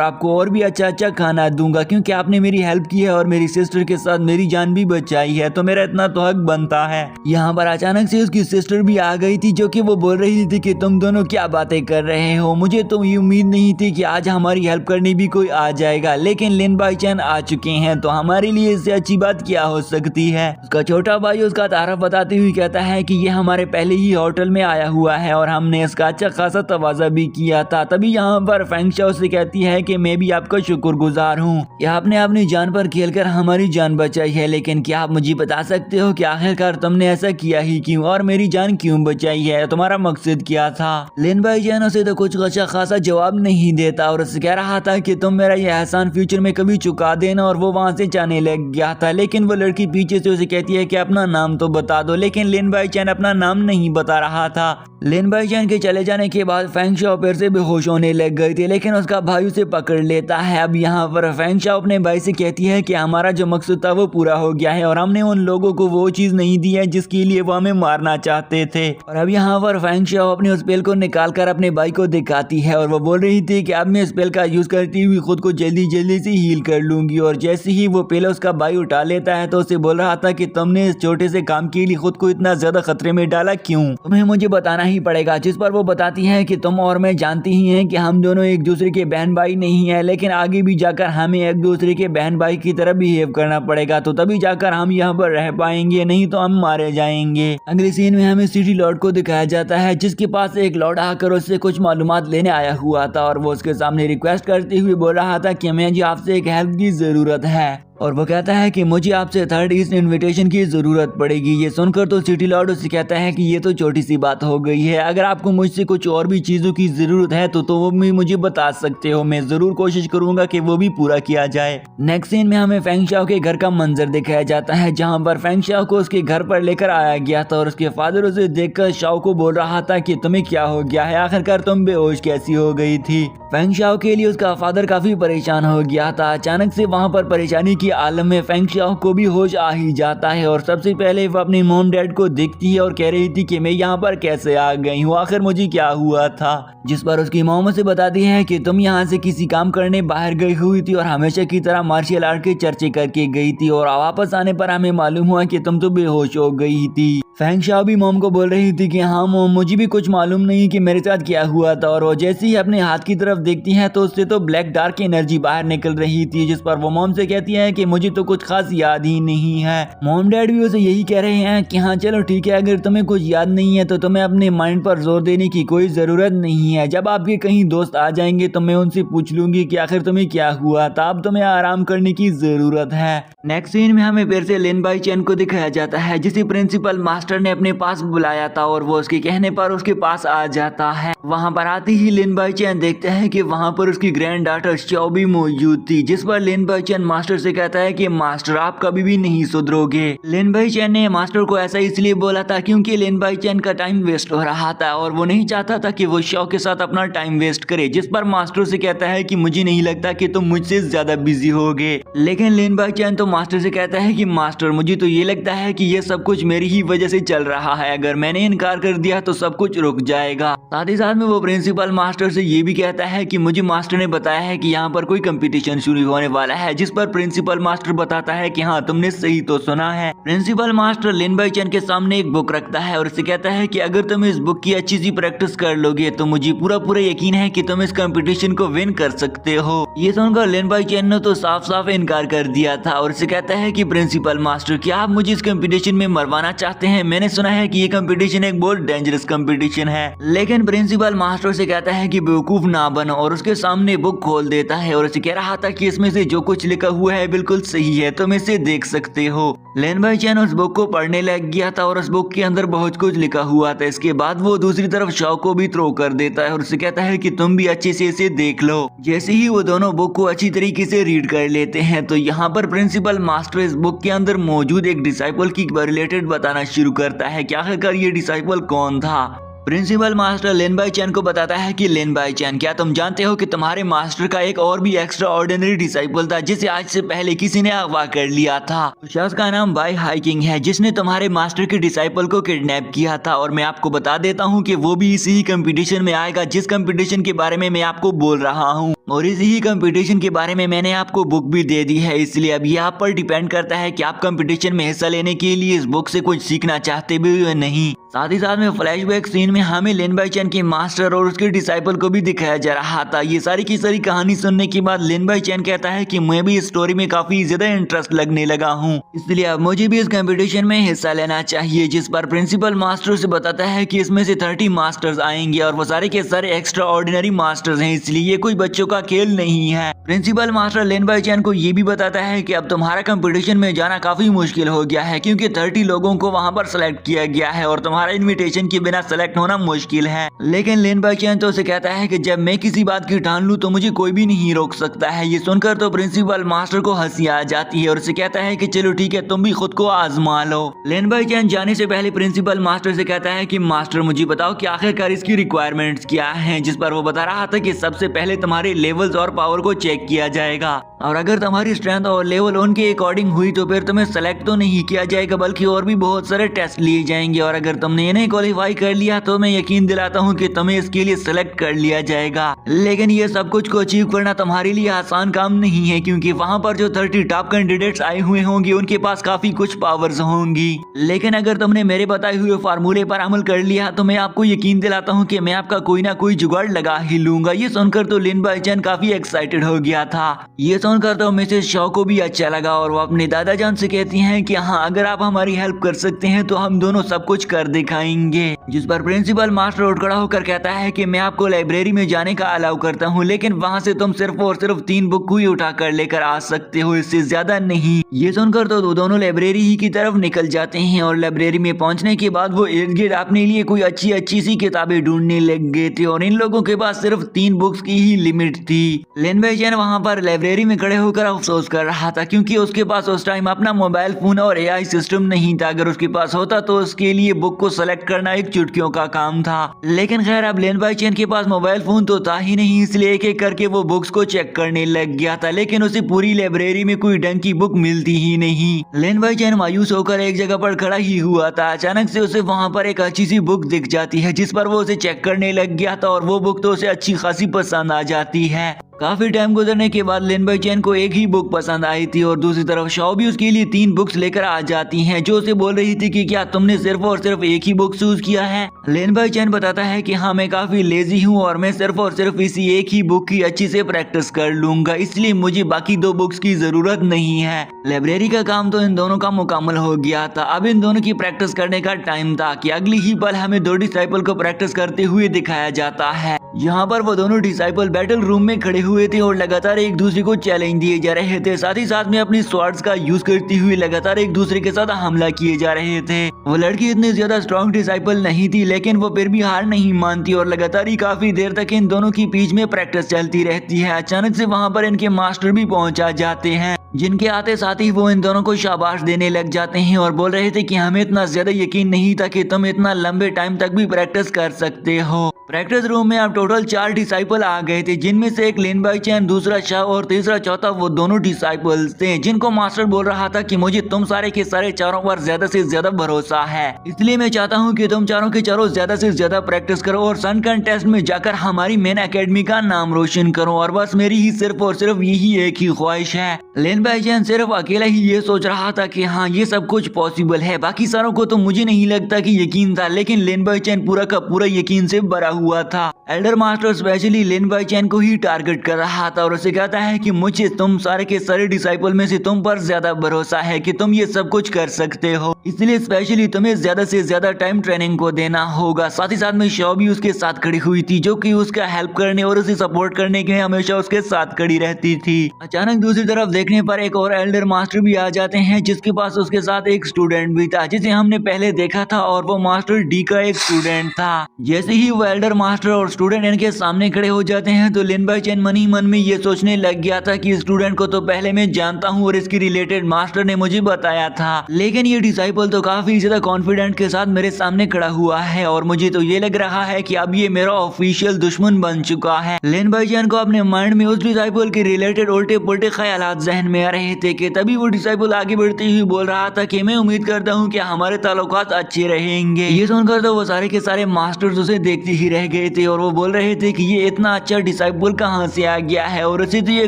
आपको और भी अच्छा अच्छा खाना दूंगा, क्योंकि आपने मेरी हेल्प की है और मेरी सिस्टर के साथ मेरी जान भी बचाई है, तो मेरा इतना तो हक बनता है। यहाँ पर अचानक से उसकी सिस्टर भी आ गई थी जो कि वो बोल रही थी कि तुम दोनों क्या बातें कर रहे हो, मुझे तो ये उम्मीद नहीं थी कि आज हमारी हेल्प करने भी कोई आ जाएगा, लेकिन लिन बाई चैन आ चुके हैं तो हमारे लिए इससे अच्छी बात क्या हो सकती है। उसका छोटा भाई उसका तारीफ बताते हुए कहता है कि ये हमारे पहले ही होटल में आया हुआ है और हमने इसका अच्छा खासा तवाज़ा भी किया था। तभी यहाँ पर फेंग शाओ से कहती है कि मैं भी आपका शुक्रगुजार हूँ कि आपने अपनी जान पर खेलकर हमारी जान बचाई है, लेकिन क्या आप मुझे बता सकते हो कि आखिरकार तुमने ऐसा किया ही क्यों और मेरी जान क्यों बचाई है, तुम्हारा मकसद क्या था। लिन बाई चैन उसे तो कुछ अच्छा खासा जवाब नहीं देता और उससे कह रहा था कि तुम मेरा यह एहसान फ्यूचर में कभी चुका देना, और वो वहाँ से जाने लग गया था। लेकिन वो लड़की पीछे से उसे कहती है कि अपना नाम तो बता दो, लेकिन लिन बाई चैन अपना नाम नहीं बता रहा था। लिन बाई चैन के चले जाने के बाद फेंग शाओ फिर से बेहोश होने लग गई थी, लेकिन उसका भाई उसे पकड़ लेता है। अब यहाँ पर फेंग शाओ अपने भाई से कहती है कि हमारा जो मकसद था वो पूरा हो गया है और हमने उन लोगों को वो चीज नहीं दी है जिसके लिए वो हमें मारना चाहते थे। और अब यहाँ पर फेंग शाओ अपने उस स्पेल को निकाल कर अपने भाई को दिखाती है और वो बोल रही थी कि अब मैं स्पेल का यूज करती हुई खुद को जल्दी जल्दी से हील कर लूंगी। और जैसे ही वो पेल उसका भाई उठा लेता है तो उसे बोल रहा था कि तुमने इस छोटे से काम के लिए खुद को इतना ज्यादा खतरे में डाला क्यों, तुम्हें मुझे बताना ही पड़ेगा। जिस पर वो बताती है कि तुम और मैं जानती ही हैं कि हम दोनों एक दूसरे के बहन भाई नहीं है, लेकिन आगे भी जाकर हमें एक दूसरे के बहन भाई की तरह बिहेव करना पड़ेगा, तो तभी जाकर हम यहाँ पर रह पाएंगे, नहीं तो हम मारे जाएंगे। अगले सीन में हमें सिटी लॉर्ड को दिखाया जाता है जिसके पास एक लॉर्ड आकर उससे कुछ मालूमात लेने आया हुआ था और वो उसके सामने रिक्वेस्ट करते हुए बोल रहा था कि मैं जी आपसे एक हेल्प की जरूरत है। और वो कहता है कि मुझे आपसे थर्ड ईस्ट इनविटेशन की जरूरत पड़ेगी। ये सुनकर तो सिटी लॉर्ड उससे कहता है कि ये तो छोटी सी बात हो गई है, अगर आपको मुझसे कुछ और भी चीजों की जरूरत है तो वो भी मुझे बता सकते हो, मैं जरूर कोशिश करूंगा कि वो भी पूरा किया जाए। नेक्स्ट सीन में हमें फेंग शाओ के घर का मंजर दिखाया जाता है जहाँ पर फेंग शाओ को उसके घर पर लेकर आया गया था और उसके फादर उसे देखकर शाओ को बोल रहा था कि तुम्हें क्या हो गया है, आखिरकार तुम बेहोश कैसी हो गई थी। फेंग शाओ के लिए उसका फादर काफी परेशान हो गया था। अचानक से वहाँ पर परेशानी की आलम में फेंग शाओ को भी होश आ ही जाता है और सबसे पहले वो अपनी मॉम डैड को देखती है और कह रही थी कि मैं यहाँ पर कैसे आ गई हूँ, आखिर मुझे क्या हुआ था। जिस पर उसकी मॉम उसे बताती है कि तुम यहाँ से किसी काम करने बाहर गई हुई थी और हमेशा की तरह मार्शल आर्ट के चर्चे करके गई थी और वापस आने पर हमें मालूम हुआ कि तुम तो बेहोश हो गई थी। फेंग शाओ भी मॉम को बोल रही थी कि हाँ मॉम मुझे भी कुछ मालूम नहीं कि मेरे साथ क्या हुआ था, और वो जैसे ही अपने हाथ की तरफ देखती है तो उससे तो ब्लैक डार्क एनर्जी बाहर निकल रही थी। जिस पर वो मॉम से कहती है कि मुझे तो कुछ खास याद ही नहीं है। मॉम डैड भी उसे यही कह रहे हैं कि हाँ चलो ठीक है, अगर तुम्हें कुछ याद नहीं है तो तुम्हें अपने माइंड पर जोर देने की कोई जरूरत नहीं है, जब आपके कहीं दोस्त आ जाएंगे तो मैं उनसे पूछ लूंगी कि आखिर तुम्हें क्या हुआ था, अब तुम्हें आराम करने की जरूरत है। नेक्स्ट सीन में हमें फिर से लिन बाई चैन को दिखाया जाता है जिसे प्रिंसिपल मास्टर ने अपने पास बुलाया था और वो उसके कहने पर उसके पास आ जाता है। वहाँ पर आते ही लिन बाई चैन देखते हैं कि वहाँ पर उसकी ग्रैंड डॉटर शाओ भी मौजूद थी। जिस पर लिन बाई चैन मास्टर से कहता है कि मास्टर आप कभी भी नहीं सुधरोगे। लिन बाई चैन ने मास्टर को ऐसा इसलिए बोला था क्योंकि लिन बाई चैन का टाइम वेस्ट हो रहा था और वो नहीं चाहता था कि वो शाओ के साथ अपना टाइम वेस्ट करे। जिस पर मास्टर से कहता है कि मुझे नहीं लगता कि तुम मुझसे ज्यादा बिजी होगे। लेकिन लिन बाई चैन तो मास्टर से कहता है कि मास्टर मुझे तो ये लगता है कि ये सब कुछ मेरी ही वजह से से चल रहा है, अगर मैंने इनकार कर दिया तो सब कुछ रुक जाएगा। साथ ही साथ में वो प्रिंसिपल मास्टर से ये भी कहता है कि मुझे मास्टर ने बताया है कि यहाँ पर कोई कंपटीशन शुरू होने वाला है, जिस पर प्रिंसिपल मास्टर बताता है कि हाँ तुमने सही तो सुना है। प्रिंसिपल मास्टर लिन बाई चैन के सामने एक बुक रखता है और उससे कहता है कि अगर तुम इस बुक की अच्छी सी प्रैक्टिस कर लोगे तो मुझे पूरा यकीन है कि तुम इस कंपटीशन को विन कर सकते हो। ये सुनकर लिन बाई चैन ने तो साफ साफ इनकार कर दिया था और उससे कहता है कि प्रिंसिपल मास्टर क्या आप मुझे इस कंपटीशन में मरवाना चाहते हैं? मैंने सुना है कि ये कंपटीशन एक बहुत डेंजरस कंपटीशन है। लेकिन प्रिंसिपल मास्टर से कहता है कि बेवकूफ ना बनो और उसके सामने बुक खोल देता है और उसे कह रहा था कि इसमें से जो कुछ लिखा हुआ है बिल्कुल सही है, तुम इसे देख सकते हो। लिन बाई चैन उस बुक को पढ़ने लग गया था और उस बुक के अंदर बहुत कुछ लिखा हुआ था। इसके बाद वो दूसरी तरफ शॉ को भी थ्रो कर देता है और उसे कहता है कि तुम भी अच्छे से इसे देख लो। जैसे ही वो दोनों बुक को अच्छी तरीके से रीड कर लेते हैं तो यहाँ पर प्रिंसिपल मास्टर इस बुक के अंदर मौजूद एक डिसाइपल की रिलेटेड बताना शुरू करता है कि आखिरकार ये डिसाइपल कौन था। प्रिंसिपल मास्टर लिन बाई चैन को बताता है कि लिन बाई चैन क्या तुम जानते हो कि तुम्हारे मास्टर का एक और भी एक्स्ट्रा ऑर्डिनरी डिसाइपल था जिसे आज से पहले किसी ने अगवा कर लिया था। उस शख्स का नाम बाई हाइकिंग है जिसने तुम्हारे मास्टर के डिसाइपल को किडनैप किया था और मैं आपको बता देता हूँ कि वो भी इसी ही कंपटीशन में आएगा जिस कंपटीशन के बारे में मैं आपको बोल रहा हूँ और इसी ही कंपटीशन के बारे में मैंने आपको बुक भी दे दी है। इसलिए अब ये आप पर डिपेंड करता है कि आप कंपटीशन में हिस्सा लेने के लिए इस बुक से कुछ सीखना चाहते भी या नहीं। साथ ही साथ में फ्लैशबैक सीन में हमें लिन बाई चैन के मास्टर और उसके डिसाइपल को भी दिखाया जा रहा था। ये सारी की सारी कहानी सुनने के बाद लिन बाई चैन कहता है कि मैं भी इस स्टोरी में काफी ज्यादा इंटरेस्ट लगने लगा हूँ, इसलिए अब मुझे भी इस कंपटीशन में हिस्सा लेना चाहिए। जिस पर प्रिंसिपल मास्टर से बताता है कि इसमें से 30 मास्टर्स आएंगे और वो सारे के सारे एक्स्ट्रा ऑर्डिनरी मास्टर्स हैं, इसलिए ये कोई बच्चों का खेल नहीं है। प्रिंसिपल मास्टर लिन बाई चैन को ये भी बताता है कि अब तुम्हारा कंपटीशन में जाना काफी मुश्किल हो गया है क्योंकि 30 लोगों को वहाँ पर सेलेक्ट किया गया है और तुम्हारा इन्विटेशन के बिना सेलेक्ट होना मुश्किल है। लेकिन लिन बाई चैन तो उसे कहता है कि जब मैं किसी बात की ठान लूं तो मुझे कोई भी नहीं रोक सकता है। ये सुनकर तो प्रिंसिपल मास्टर को हंसी आ जाती है और उसे कहता है कि चलो ठीक है तुम भी खुद को आजमा लो। लिन बाई चैन जाने से पहले प्रिंसिपल मास्टर से कहता है कि मास्टर मुझे बताओ कि आखिरकार इसकी रिक्वायरमेंट्स क्या हैं, जिस पर वो बता रहा था कि सबसे पहले तुम्हारे लेवल्स और पावर को चेक किया जाएगा और अगर तुम्हारी स्ट्रेंथ और लेवल उनके अकॉर्डिंग हुई तो फिर तुम्हें सेलेक्ट तो नहीं किया जाएगा बल्कि और भी बहुत सारे टेस्ट लिए जाएंगे और अगर तुमने इन्हें क्वालिफाई कर लिया तो मैं यकीन दिलाता हूँ कि तुम्हें इसके लिए सेलेक्ट कर लिया जाएगा। लेकिन ये सब कुछ को अचीव करना तुम्हारे लिए आसान काम नहीं है क्योंकि वहाँ पर जो 30 टॉप कैंडिडेट्स आए हुए होंगे उनके पास काफी कुछ पावर्स होंगी। लेकिन अगर तुमने मेरे बताए हुए फार्मूले पर अमल कर लिया तो मैं आपको यकीन दिलाता हूँ कि मैं आपका कोई ना कोई जुगाड़ लगा ही लूंगा। ये सुनकर तो लिन बाई चैन काफी एक्साइटेड हो गया था। ये सुनकर तो मिसेस शॉ को भी अच्छा लगा और वो अपने दादाजान से कहती हैं कि हाँ अगर आप हमारी हेल्प कर सकते हैं तो हम दोनों सब कुछ कर दिखाएंगे। जिस पर प्रिंसिपल मास्टर उठ खड़ा होकर कहता है कि मैं आपको लाइब्रेरी में जाने का अलाउ करता हूँ लेकिन वहाँ से तुम सिर्फ और सिर्फ 3 बुक ही उठा कर लेकर आ सकते हो, इससे ज्यादा नहीं। ये सुनकर तो दोनों लाइब्रेरी ही की तरफ निकल जाते हैं और लाइब्रेरी में पहुंचने के बाद वो इर्द गिर्द अपने लिए कोई अच्छी सी किताबें ढूंढने लग गए थे और इन लोगों के पास सिर्फ 3 बुक्स की ही लिमिट थी। लिन बाई चैन वहाँ पर लाइब्रेरी में खड़े होकर अफसोस कर रहा था क्योंकि उसके पास उस टाइम अपना मोबाइल फोन और AI सिस्टम नहीं था। अगर उसके पास होता तो उसके लिए बुक को सेलेक्ट करना एक चुटकियों का काम था। लेकिन खैर अब लिन बाई चैन के पास मोबाइल फोन तो था ही नहीं, इसलिए एक एक करके वो बुक्स को चेक करने लग गया था लेकिन उसे पूरी लाइब्रेरी में कोई ढंग की बुक मिलती ही नहीं। लिन बाई चैन मायूस होकर एक जगह पर खड़ा ही हुआ था। अचानक से उसे वहाँ पर एक अच्छी सी बुक दिख जाती है जिस पर वो उसे चेक करने लग गया था और वो बुक तो उसे अच्छी खासी पसंद आ जाती है। काफी टाइम गुजरने के बाद लिन बाई चैन को एक ही बुक पसंद आई थी और दूसरी तरफ शॉ भी उसके लिए 3 बुक्स लेकर आ जाती हैं जो उसे बोल रही थी कि क्या तुमने सिर्फ और सिर्फ एक ही बुक चूज किया है। लिन बाई चैन बताता है कि हाँ मैं काफी लेजी हूँ और मैं सिर्फ और सिर्फ इसी एक ही बुक की अच्छी से प्रैक्टिस कर लूंगा, इसलिए मुझे बाकी 2 बुक्स की जरूरत नहीं है। लाइब्रेरी का काम तो इन दोनों का मुकम्मल हो गया था। अब इन दोनों की प्रैक्टिस करने का टाइम था कि अगली ही पल हमें 2 डिसाइपल को प्रैक्टिस करते हुए दिखाया जाता है। यहाँ पर वो दोनों डिसाइपल बैटल रूम में खड़े हुए थे और लगातार एक दूसरे को चैलेंज दिए जा रहे थे। साथ ही साथ में अपनी स्वॉर्ड्स का यूज करते हुए लगातार एक दूसरे के साथ हमला किए जा रहे थे। वो लड़की इतनी ज्यादा स्ट्रॉन्ग डिसाइपल नहीं थी लेकिन वो फिर भी हार नहीं मानती और लगातार ही काफी देर तक इन दोनों की बीच में प्रैक्टिस चलती रहती है। अचानक से वहाँ पर इनके मास्टर भी पहुंचा जाते हैं जिनके आते साथ ही वो इन दोनों को शाबाश देने लग जाते हैं और बोल रहे थे कि हमें इतना ज्यादा यकीन नहीं था कि तुम इतना लंबे टाइम तक भी प्रैक्टिस कर सकते हो। प्रैक्टिस रूम में अब टोटल 4 डिसाइपल आ गए थे, जिनमें से एक लिन बाई चैन, दूसरा शाह और तीसरा चौथा वो दोनों डिसाइपल्स थे, जिनको मास्टर बोल रहा था कि मुझे तुम सारे के सारे चारों पर ज्यादा से ज्यादा भरोसा है, इसलिए मैं चाहता हूँ कि तुम चारों के चारों ज्यादा से ज्यादा प्रैक्टिस करो और सन कंटेस्ट में जाकर हमारी मेन एकेडमी का नाम रोशन करो। और बस मेरी ही सिर्फ और सिर्फ यही एक ही ख्वाहिश है। लिन बाई चैन सिर्फ अकेला ही ये सोच रहा था कि हाँ ये सब कुछ पॉसिबल है, बाकी सारों को तो मुझे नहीं लगता कि यकीन था, लेकिन लिन बाई चैन पूरा का पूरा यकीन से भरा हुआ था। Elder master specially Lin Bai Chen को ही टारगेट कर रहा था और उसे कहता है कि मुझे तुम सारे के सारे डिसाइपल में से तुम पर ज्यादा भरोसा है कि तुम ये सब कुछ कर सकते हो, इसलिए स्पेशली तुम्हें ज्यादा से ज्यादा टाइम ट्रेनिंग को देना होगा। साथ ही साथ में शॉ भी उसके साथ खड़ी हुई थी, जो कि उसका हेल्प करने और उसे सपोर्ट करने के लिए हमेशा उसके साथ खड़ी रहती थी। अचानक दूसरी तरफ देखने पर एक और एल्डर मास्टर भी आ जाते हैं, जिसके पास उसके साथ एक स्टूडेंट भी था, जिसे हमने पहले देखा था, और वो मास्टर डी का एक स्टूडेंट था। जैसे ही वो एल्डर मास्टर और स्टूडेंट इनके सामने खड़े हो जाते हैं तो लिन बाई चैन मन ही मन में ये सोचने लग गया था कि स्टूडेंट को तो पहले मैं जानता हूँ और इसकी रिलेटेड मास्टर ने मुझे बताया था, लेकिन ये डिसाइपल तो काफी ज्यादा कॉन्फिडेंट के साथ मेरे सामने खड़ा हुआ है और मुझे तो ये लग रहा है कि अब ये मेरा ऑफिशियल दुश्मन बन चुका है। लिन बाई चैन को अपने माइंड में उस डिसाइपल के रिलेटेड उल्टे पुल्टे ख्यालात जहन में आ रहे थे कि तभी वो डिसाइपल आगे बढ़ते हुए बोल रहा था कि मैं उम्मीद करता हूँ कि हमारे ताल्लुकात अच्छे रहेंगे। ये सुनकर तो वो सारे के सारे मास्टर्स उसे देखते ही रह गए थे और वो बोल रहे थे कि ये इतना अच्छा डिसाइपल कहाँ से आ गया है, और उसे तो ये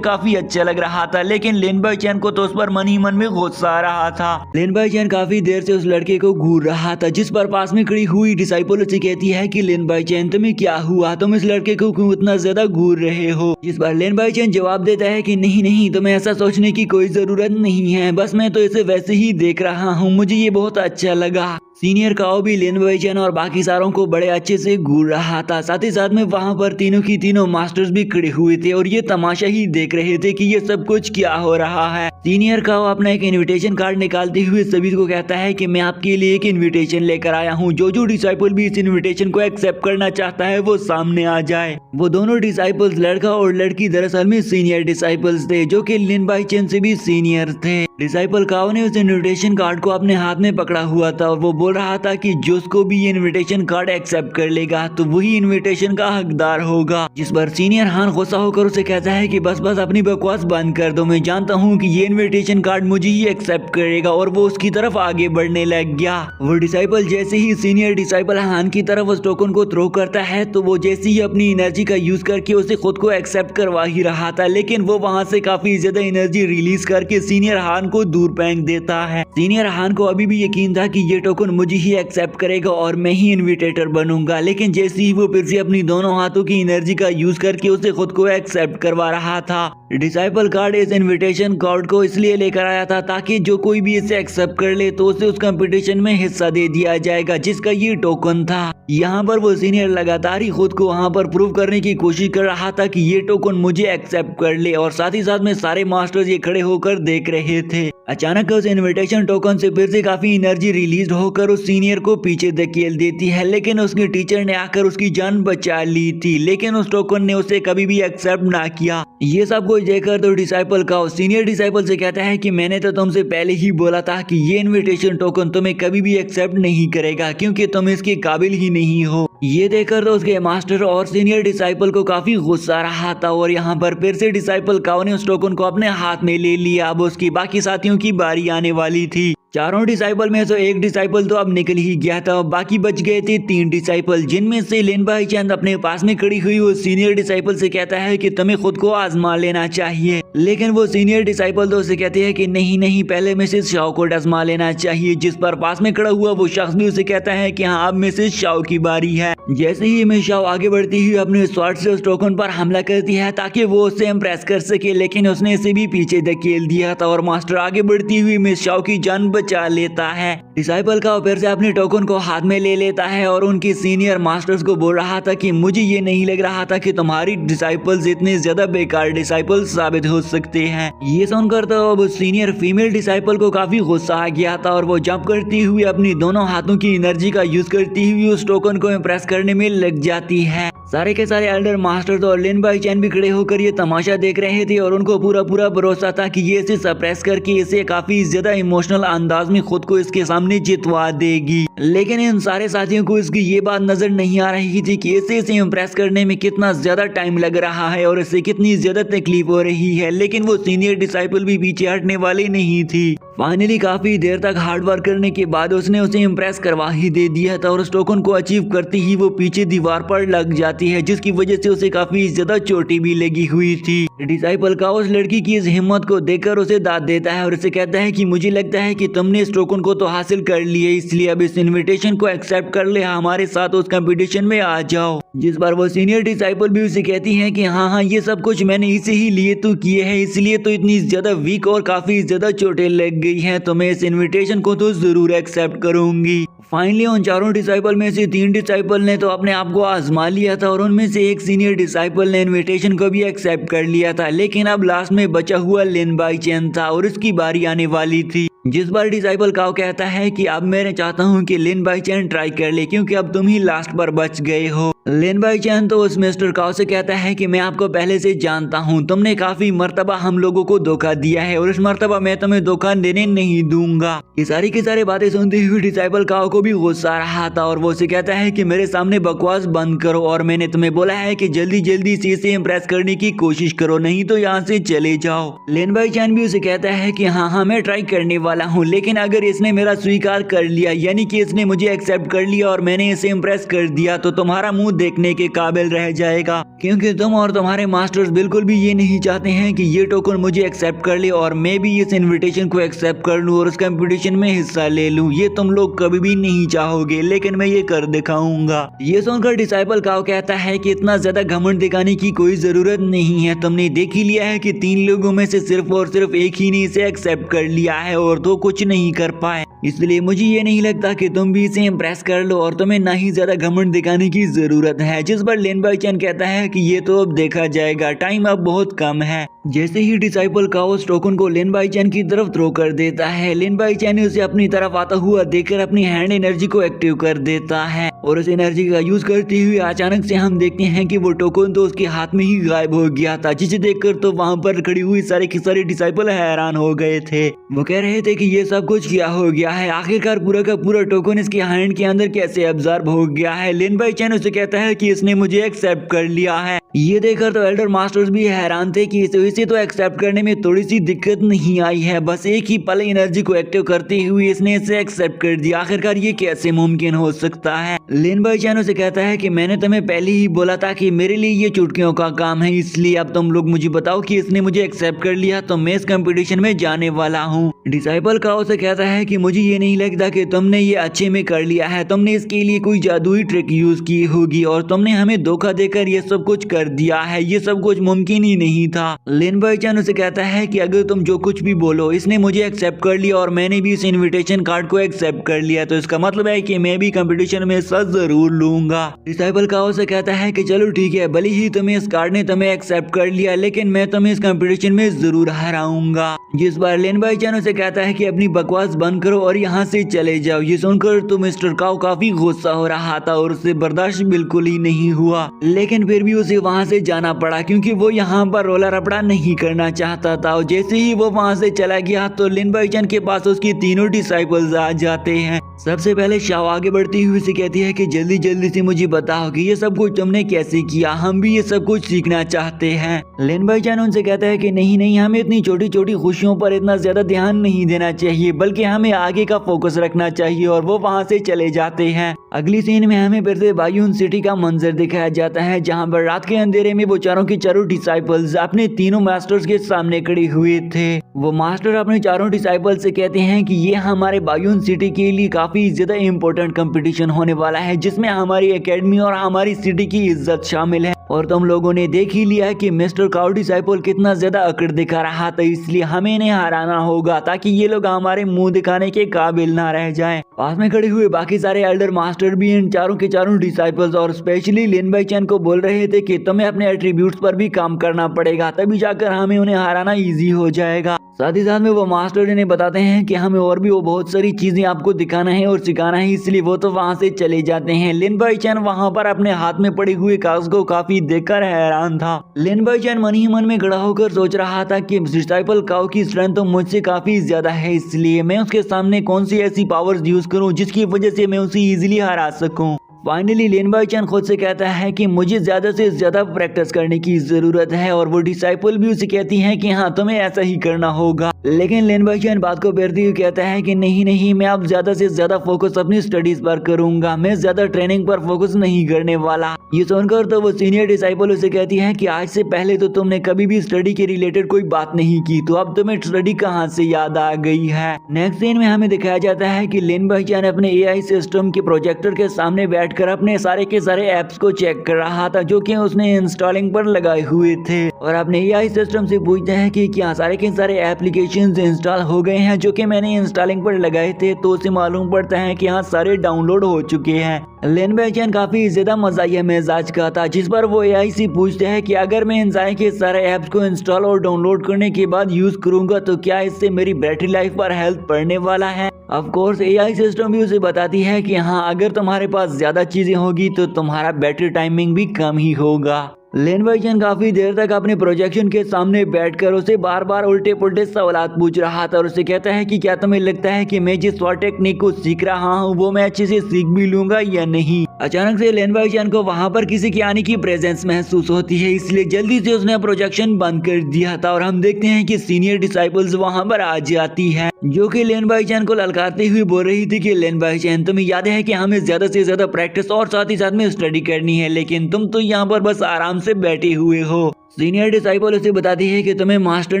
काफी अच्छा लग रहा था, लेकिन लिन बाई चैन को तो उस पर मन ही मन में गुस्सा आ रहा था। लिन बाई चैन काफी देर से उस लड़के को घूर रहा था, जिस पर पास में खड़ी हुई डिसाइपल उसे कहती है कि लिन बाई चैन तुम्हें क्या हुआ, तुम इस लड़के को क्यों इतना ज्यादा घूर रहे हो। जिस पर लिन बाई चैन जवाब देता है कि नहीं नहीं, तुम्हें ऐसा सोचने की कोई जरूरत नहीं है, बस मैं तो इसे वैसे ही देख रहा हूँ, मुझे ये बहुत अच्छा लगा। सीनियर काओ भी लिन बाई चैन और बाकी सारों को बड़े अच्छे से घूर रहा था। साथ ही साथ में वहां पर तीनों की तीनों मास्टर्स भी खड़े हुए थे और ये तमाशा ही देख रहे थे कि ये सब कुछ क्या हो रहा है। सीनियर काओ अपना एक इनविटेशन कार्ड निकालते हुए सभी को कहता है कि मैं आपके लिए एक इनविटेशन लेकर आया हूँ, जो डिसाइपल भी इस इनविटेशन को एक्सेप्ट करना चाहता है वो सामने आ जाए। वो दोनों डिसाइपल्स, लड़का और लड़की, दरअसल में सीनियर डिसाइपल्स थे, जो कि लिन बाई चैन से भी सीनियर थे। डिसाइपल काओ ने उस इनविटेशन कार्ड को अपने हाथ में पकड़ा हुआ था और वो बोल रहा था कि जिसको भी ये इनविटेशन कार्ड एक्सेप्ट कर लेगा तो वही इनविटेशन का हकदार होगा। जिस पर सीनियर हान गुस्सा होकर उसे कहता है कि बस बस अपनी बकवास बंद कर दो, मैं जानता हूँ कि ये इनविटेशन कार्ड मुझे ही एक्सेप्ट करेगा, और वो उसकी तरफ आगे बढ़ने लग गया। वो डिसाइपल जैसे ही सीनियर डिसाइपल हान की तरफ उस टोकन को थ्रो करता है तो वो जैसे ही अपनी एनर्जी का यूज करके उसे खुद को एक्सेप्ट करवा ही रहा था, लेकिन वो वहाँ से काफी ज्यादा एनर्जी रिलीज करके सीनियर हान को दूर फेंक देता है। सीनियर हान को अभी भी यकीन था कि ये टोकन मुझे ही एक्सेप्ट करेगा और मैं ही इनविटेटर बनूंगा, लेकिन जैसे ही वो फिर से अपनी दोनों हाथों की एनर्जी का यूज करके उसे खुद को एक्सेप्ट करवा रहा था। डिसाइपल कार्ड इस इनविटेशन कार्ड को इसलिए लेकर आया था ताकि जो कोई भी इसे एक्सेप्ट कर ले तो उसे उस कंपटीशन में हिस्सा दे दिया जाएगा, जिसका ये टोकन था। यहाँ पर वो सीनियर लगातार ही खुद को वहाँ पर प्रूव करने की कोशिश कर रहा था कि ये टोकन मुझे एक्सेप्ट कर ले, और साथ ही साथ में सारे मास्टर्स ये खड़े होकर देख रहे थे। अचानक उस इनविटेशन टोकन से फिर से काफी एनर्जी रिलीज होकर उस सीनियर को पीछे धकेल देती है, लेकिन उसके टीचर ने आकर उसकी जान बचा ली थी, लेकिन उस टोकन ने उसे कभी भी एक्सेप्ट ना किया। ये सब कुछ देखकर तो डिसाइपल का सीनियर डिसाइपल से कहता है कि मैंने तो तुमसे पहले ही बोला था कि ये इनविटेशन टोकन तुम्हें कभी भी एक्सेप्ट नहीं करेगा, क्योंकि तुम इसके काबिल ही नहीं हो। ये देखकर तो उसके मास्टर और सीनियर डिसाइपल को काफी गुस्सा आ रहा था और यहाँ पर फिर से डिसाइपल काओ ने उस टोकन को अपने हाथ में ले लिया। अब उसकी बाकी साथियों की बारी आने वाली थी। चारों डिसाइपल में से एक डिसाइपल तो अब निकल ही गया था, बाकी बच गए थे 3 डिसाइपल, जिनमें से लिन बाई चैन अपने पास में खड़ी हुई वो सीनियर डिसाइपल से कहता है कि तुम्हें खुद को आजमा लेना चाहिए, लेकिन वो सीनियर डिसाइपल तो उसे कहते हैं कि नहीं नहीं, पहले मिसेस शाओ को आजमा लेना चाहिए। जिस पर पास में खड़ा हुआ वो शख्स भी उसे कहता है कि हाँ अब मिसेस शाओ की बारी है। जैसे ही मिस शाओ आगे बढ़ती हुई अपने स्वॉर्ड से उस टोकन पर हमला करती है ताकि वो उसे इम्प्रेस कर सके, लेकिन उसने इसे भी पीछे धकेल दिया था और मास्टर आगे बढ़ती हुई मिस शाओ की जान बचा लेता है। डिसाइपल का फिर से अपने टोकन को हाथ में ले लेता है और उनके सीनियर मास्टर्स को बोल रहा था कि मुझे ये नहीं लग रहा था कि तुम्हारी डिसाइपल्स इतने ज्यादा बेकार डिसाइपल्स साबित हो सकते हैं। ये सुनकर तो अब सीनियर फीमेल डिसाइपल को काफी गुस्सा आ गया था और वो जंप करती हुई अपनी दोनों हाथों की एनर्जी का यूज करती हुई उस टोकन को इम्प्रेस करने में लग जाती है। सारे के सारे एल्डर मास्टर्स और लिन बाई चैन भी खड़े होकर ये तमाशा देख रहे थे और उनको पूरा भरोसा था कि ये इसे सप्रेस करके इसे काफी ज्यादा इमोशनल अंदाज में खुद को इसके सामने जितवा देगी। लेकिन इन सारे साथियों को इसकी ये बात नजर नहीं आ रही थी कि इसे इम्प्रेस करने में कितना ज्यादा टाइम लग रहा है और इसे कितनी ज्यादा तकलीफ हो रही है। लेकिन वो सीनियर डिसाइपल भी पीछे हटने वाली नहीं थी। फाइनली काफी देर तक हार्ड वर्क करने के बाद उसने उसे इम्प्रेस करवा ही दे दिया था और उस टोकन को अचीव करते ही वो पीछे दीवार पर लग जाती है, जिसकी वजह से उसे काफी ज्यादा चोटी भी लगी हुई थी। डिसाइपल का उस लड़की की इस हिम्मत को देखकर उसे दाद देता है और उसे कहता है कि मुझे लगता है कि तुमने इस टोकन को तो हासिल कर लिया, इसलिए अब इस इन्विटेशन को एक्सेप्ट कर ले, हमारे साथ उस कंपटीशन में आ जाओ। जिस बार वो सीनियर डिसाइपल भी उसे कहती है कि हाँ ये सब कुछ मैंने इसे ही लिए तो किए हैं, इसलिए तो इतनी ज्यादा वीक और काफी ज्यादा चोटें लग गई हैं, तो मैं इस इन्विटेशन को तो जरूर एक्सेप्ट करूंगी। फाइनली उन चारों डिसाइपल में से 3 डिसाइपल ने तो अपने आप को आजमा लिया था और उनमें से एक सीनियर डिसाइपल ने इनविटेशन को भी एक्सेप्ट कर लिया था। लेकिन अब लास्ट में बचा हुआ लिन बाई चैन था और उसकी बारी आने वाली थी। जिस बार डिसाइपल काओ कहता है कि अब मैं चाहता हूं कि लिन बाई चैन ट्राई कर ले, क्योंकि अब तुम ही लास्ट पर बच गए हो। लिन बाई चैन तो उस मिस्टर काओ से कहता है कि मैं आपको पहले से जानता हूं, तुमने काफी मर्तबा हम लोगों को धोखा दिया है और इस मर्तबा मैं तुम्हें धोखा देने नहीं दूंगा। ये सारी की सारी बातें सुनते हुए डिसाइपल काओ को भी गुस्सा आ रहा था और वो उसे कहता है कि मेरे सामने बकवास बंद करो और मैंने तुम्हें बोला है कि जल्दी जल्दी से इसे इम्प्रेस करने की कोशिश करो, नहीं तो यहाँ से चले जाओ। लिन बाई चैन भी उसे कहता है कि हाँ मैं ट्राई करने वाला हूँ, लेकिन अगर इसने मेरा स्वीकार कर लिया, यानी कि इसने मुझे एक्सेप्ट कर लिया और मैंने इसे इम्प्रेस कर दिया, तो तुम्हारा मुंह देखने के काबिल रह जाएगा, क्योंकि तुम और तुम्हारे मास्टर्स बिल्कुल भी ये नहीं चाहते हैं कि ये टोकन मुझे एक्सेप्ट कर ले और मैं भी इस इनविटेशन को एक्सेप्ट कर लूं और उस कंपटीशन में हिस्सा ले लूं। ये तुम लोग कभी भी नहीं चाहोगे, लेकिन मैं ये कर दिखाऊंगा। ये सुनकर डिसाइपल काओ कहता है कि इतना ज्यादा घमंड दिखाने की कोई जरूरत नहीं है, तुमने देख ही लिया है कि 3 लोगों में से सिर्फ और सिर्फ एक ही ने इसे एक्सेप्ट कर लिया है और तो कुछ नहीं कर पाए, इसलिए मुझे ये नहीं लगता कि तुम भी इसे इम्प्रेस कर लो और तुम्हें ना ही ज्यादा घमंड दिखाने की जरूरत है। जिस पर लिन बाई चैन कहता है कि ये तो अब देखा जाएगा, टाइम अब बहुत कम है। जैसे ही डिसाइपल का उस टोकन को लिन बाई चैन की तरफ थ्रो कर देता है, लिन बाई चैन उसे अपनी तरफ आता हुआ देखकर अपनी हैंड एनर्जी को एक्टिव कर देता है और उस एनर्जी का यूज करते हुए अचानक से हम देखते हैं कि वो टोकन तो उसके हाथ में ही गायब हो गया था, जिसे देखकर तो वहाँ पर खड़ी हुई सारे के सारे डिसाइपल हैरान हो गए थे। वो कह रहे थे कि ये सब कुछ क्या हो गया है, आखिरकार पूरा का पूरा टोकन इसके हैंड के अंदर कैसे अब्जॉर्ब हो गया है। लिन बाई चैन उसे कहता है कि इसने मुझे एक्सेप्ट कर लिया है। ये देखकर तो एल्डर मास्टर्स भी हैरान थे कि इसे तो एक्सेप्ट करने में थोड़ी सी दिक्कत नहीं आई है, बस एक ही पल एनर्जी को एक्टिव करते हुए इसने इसे एक्सेप्ट कर दिया, आखिरकार ये कैसे मुमकिन हो सकता है। लिन बाई चैन उसे कहता है कि मैंने तुम्हें पहले ही बोला था कि मेरे लिए ये चुटकियों का काम है, इसलिए अब तुम लोग मुझे बताओ कि इसने मुझे एक्सेप्ट कर लिया तो मैं इस कंपटीशन में जाने वाला हूँ। डिसाइपल काओ से कहता है कि मुझे ये नहीं लगता कि तुमने ये अच्छे में कर लिया है, तुमने इसके लिए कोई जादुई ट्रिक यूज की होगी और तुमने हमें धोखा देकर ये सब कुछ कर दिया है, ये सब कुछ मुमकिन ही नहीं था। लिन बाई चैन उसे कहता है कि अगर तुम जो कुछ भी बोलो, इसने मुझे एक्सेप्ट कर लिया और मैंने भी इस इनविटेशन कार्ड को एक्सेप्ट कर लिया, तो इसका मतलब है कि मैं भी कंपटीशन में हिस्सा जरूर लूंगा। डिसाइपल काओ से कहता है कि चलो ठीक है, भले ही तुम्हें इस कार्ड ने तुम्हें एक्सेप्ट कर लिया, लेकिन मैं तुम्हें इस कंपटीशन में जरूर हराऊंगा। जिस बार लिन बाई चैन उसे कहता है कि अपनी बकवास बंद करो और यहाँ से चले जाओ। ये सुनकर तो मिस्टर काओ काफी गुस्सा हो रहा था और उससे बर्दाश्त बिल्कुल ही नहीं हुआ, लेकिन फिर भी उसे वहाँ से जाना पड़ा क्योंकि वो यहाँ पर रोला रपड़ा नहीं करना चाहता था। और जैसे ही वो वहाँ से चला गया तो लिन बाई चैन के पास उसकी तीनों डिसाइपल्स आ जाते हैं। सबसे पहले शाओ आगे बढ़ती हुई से कहती है कि जल्दी जल्दी से मुझे बताओ कि ये सब कुछ तुमने कैसे किया, हम भी ये सब कुछ सीखना चाहते हैं। लिन बाई चैन उनसे कहता है कि नहीं, हमें इतनी छोटी छोटी खुशियों पर इतना ज्यादा ध्यान नहीं देना चाहिए, बल्कि हमें आगे का फोकस रखना चाहिए। और वो वहाँ से चले जाते हैं। अगली सीन में हमें फिर से बायून सिटी का मंजर दिखाया जाता है, जहाँ पर रात के अंधेरे में वो चारों के चारों डिसाइपल्स अपने तीनों मास्टर्स के सामने खड़े हुए थे। वो मास्टर अपने चारों डिसाइपल्स से कहते हैं कि ये हमारे बायून सिटी के लिए काफी ज्यादा इम्पोर्टेंट कंपटीशन होने वाला है, जिसमें हमारी एकेडमी और हमारी सिटी की इज्जत शामिल है। और तुम लोगों ने देख ही लिया है कि मिस्टर काउ डिसाइपल कितना ज्यादा अकड़ दिखा रहा था, इसलिए हमें इन्हें हराना होगा ताकि ये लोग हमारे मुंह दिखाने के काबिल ना रह जाएं। पास में खड़े हुए बाकी सारे एल्डर मास्टर भी इन चारों के चारों डिसाइपल्स और स्पेशली लिन बाई चैन को बोल रहे थे कि तुम्हें अपने एट्रीब्यूट्स पर भी काम करना पड़ेगा, तभी जाकर हमें उन्हें हराना इजी हो जाएगा। साथ ही साथ में वो मास्टर इन्हें बताते हैं कि हमें और भी वो बहुत सारी चीजें आपको दिखाना है और सिखाना है, इसलिए वो तो वहाँ से चले जाते हैं। लिन बाई चैन वहाँ पर अपने हाथ में पड़े हुए कागज को काफी देखकर हैरान था। लिन बाई चैन मन ही मन में खड़ा होकर सोच रहा था कि डिसाइपल काउ की स्ट्रेंथ तो मुझसे काफी ज्यादा है, इसलिए मैं उसके सामने कौन सी ऐसी पावर्स यूज करूं जिसकी वजह से मैं उसे इजीली हरा सकूं। फाइनली लिन बाई चैन खुद से कहता है कि मुझे ज्यादा से ज्यादा प्रैक्टिस करने की जरूरत है और वो डिसाइपल भी उसे कहती हैं कि हाँ तुम्हें ऐसा ही करना होगा। लेकिन लिन बाई चैन बात को फेरते हुए कहता है कि नहीं नहीं, मैं अब ज्यादा से ज्यादा फोकस अपनी स्टडीज पर करूंगा, मैं ज्यादा ट्रेनिंग पर फोकस नहीं करने वाला। ये सुनकर तो वो सीनियर डिसाइपल उसे कहती है कि आज से पहले तो तुमने कभी भी स्टडी के रिलेटेड कोई बात नहीं की, तो अब तुम्हें स्टडी कहाँ से याद आ गई है। नेक्स्ट सीन में हमें दिखाया जाता है कि लिन बाई चैन अपने एआई सिस्टम के प्रोजेक्टर के सामने बैठकर अपने सारे के सारे एप्स को चेक कर रहा था जो कि उसने इंस्टॉलिंग पर लगाए हुए थे, और अपने एआई सिस्टम से पूछते हैं कि क्या सारे के सारे एप्लीकेशंस इंस्टॉल हो गए हैं जो कि मैंने इंस्टॉलिंग पर लगाए थे। तो उसे मालूम पड़ता है कि हाँ सारे डाउनलोड हो चुके हैं। लिन बाई चैन काफी ज्यादा मजाकिया मिजाज का था, जिस पर वो एआई से पूछते हैं कि अगर मैं इन सारे के सारे एप्स को इंस्टॉल और डाउनलोड करने के बाद यूज करूंगा तो क्या इससे मेरी बैटरी लाइफ पर हेल्प पड़ने वाला है। ऑफ कोर्स एआई सिस्टम भी उसे बताती है कि हाँ अगर तुम्हारे पास ज्यादा चीजें होगी तो तुम्हारा बैटरी टाइमिंग भी कम ही होगा। लिन बाई चैन काफी देर तक अपने प्रोजेक्शन के सामने बैठकर उसे बार बार उल्टे पुल्टे सवालात पूछ रहा था और उसे कहता है कि क्या तुम्हें लगता है कि मैं जिस स्वॉट टेक्निक को सीख रहा हूँ वो मैं अच्छे से सीख भी लूंगा या नहीं। अचानक से लिन बाई चैन को वहाँ पर किसी के आने की प्रेजेंस महसूस होती है, इसलिए जल्दी से उसने प्रोजेक्शन बंद कर दिया था और हम देखते हैं कि सीनियर डिसाइपल्स वहाँ पर आ जाती है जो कि लिन बाई चैन को ललकारते हुए बोल रही थी कि लिन बाई चैन तुम्हें याद है कि हमें ज्यादा से ज्यादा प्रैक्टिस और साथ ही साथ में स्टडी करनी है, लेकिन तुम तो यहाँ पर बस आराम से बैठे हुए हो। सीनियर डिसाइपल उसे बताती है कि तुम्हें मास्टर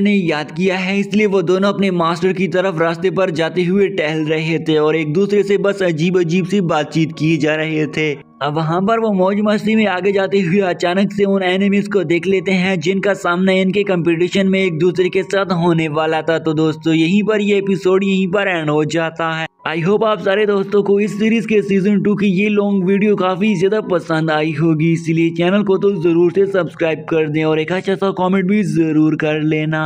ने याद किया है, इसलिए वो दोनों अपने मास्टर की तरफ रास्ते पर जाते हुए टहल रहे थे और एक दूसरे से बस अजीब अजीब सी बातचीत की जा रहे थे। अब वहाँ पर वो मौज मस्ती में आगे जाते हुए अचानक से उन एनिमीज को देख लेते हैं जिनका सामना इनके कंपटीशन में एक दूसरे के साथ होने वाला था। तो दोस्तों यहीं पर ये एपिसोड यहीं पर एंड हो जाता है। आई होप आप सारे दोस्तों को इस सीरीज के सीजन 2 की ये लॉन्ग वीडियो काफी ज्यादा पसंद आई होगी, इसलिए चैनल को तो जरूर से सब्सक्राइब कर दें और एक अच्छा सा कमेंट भी जरूर कर लेना।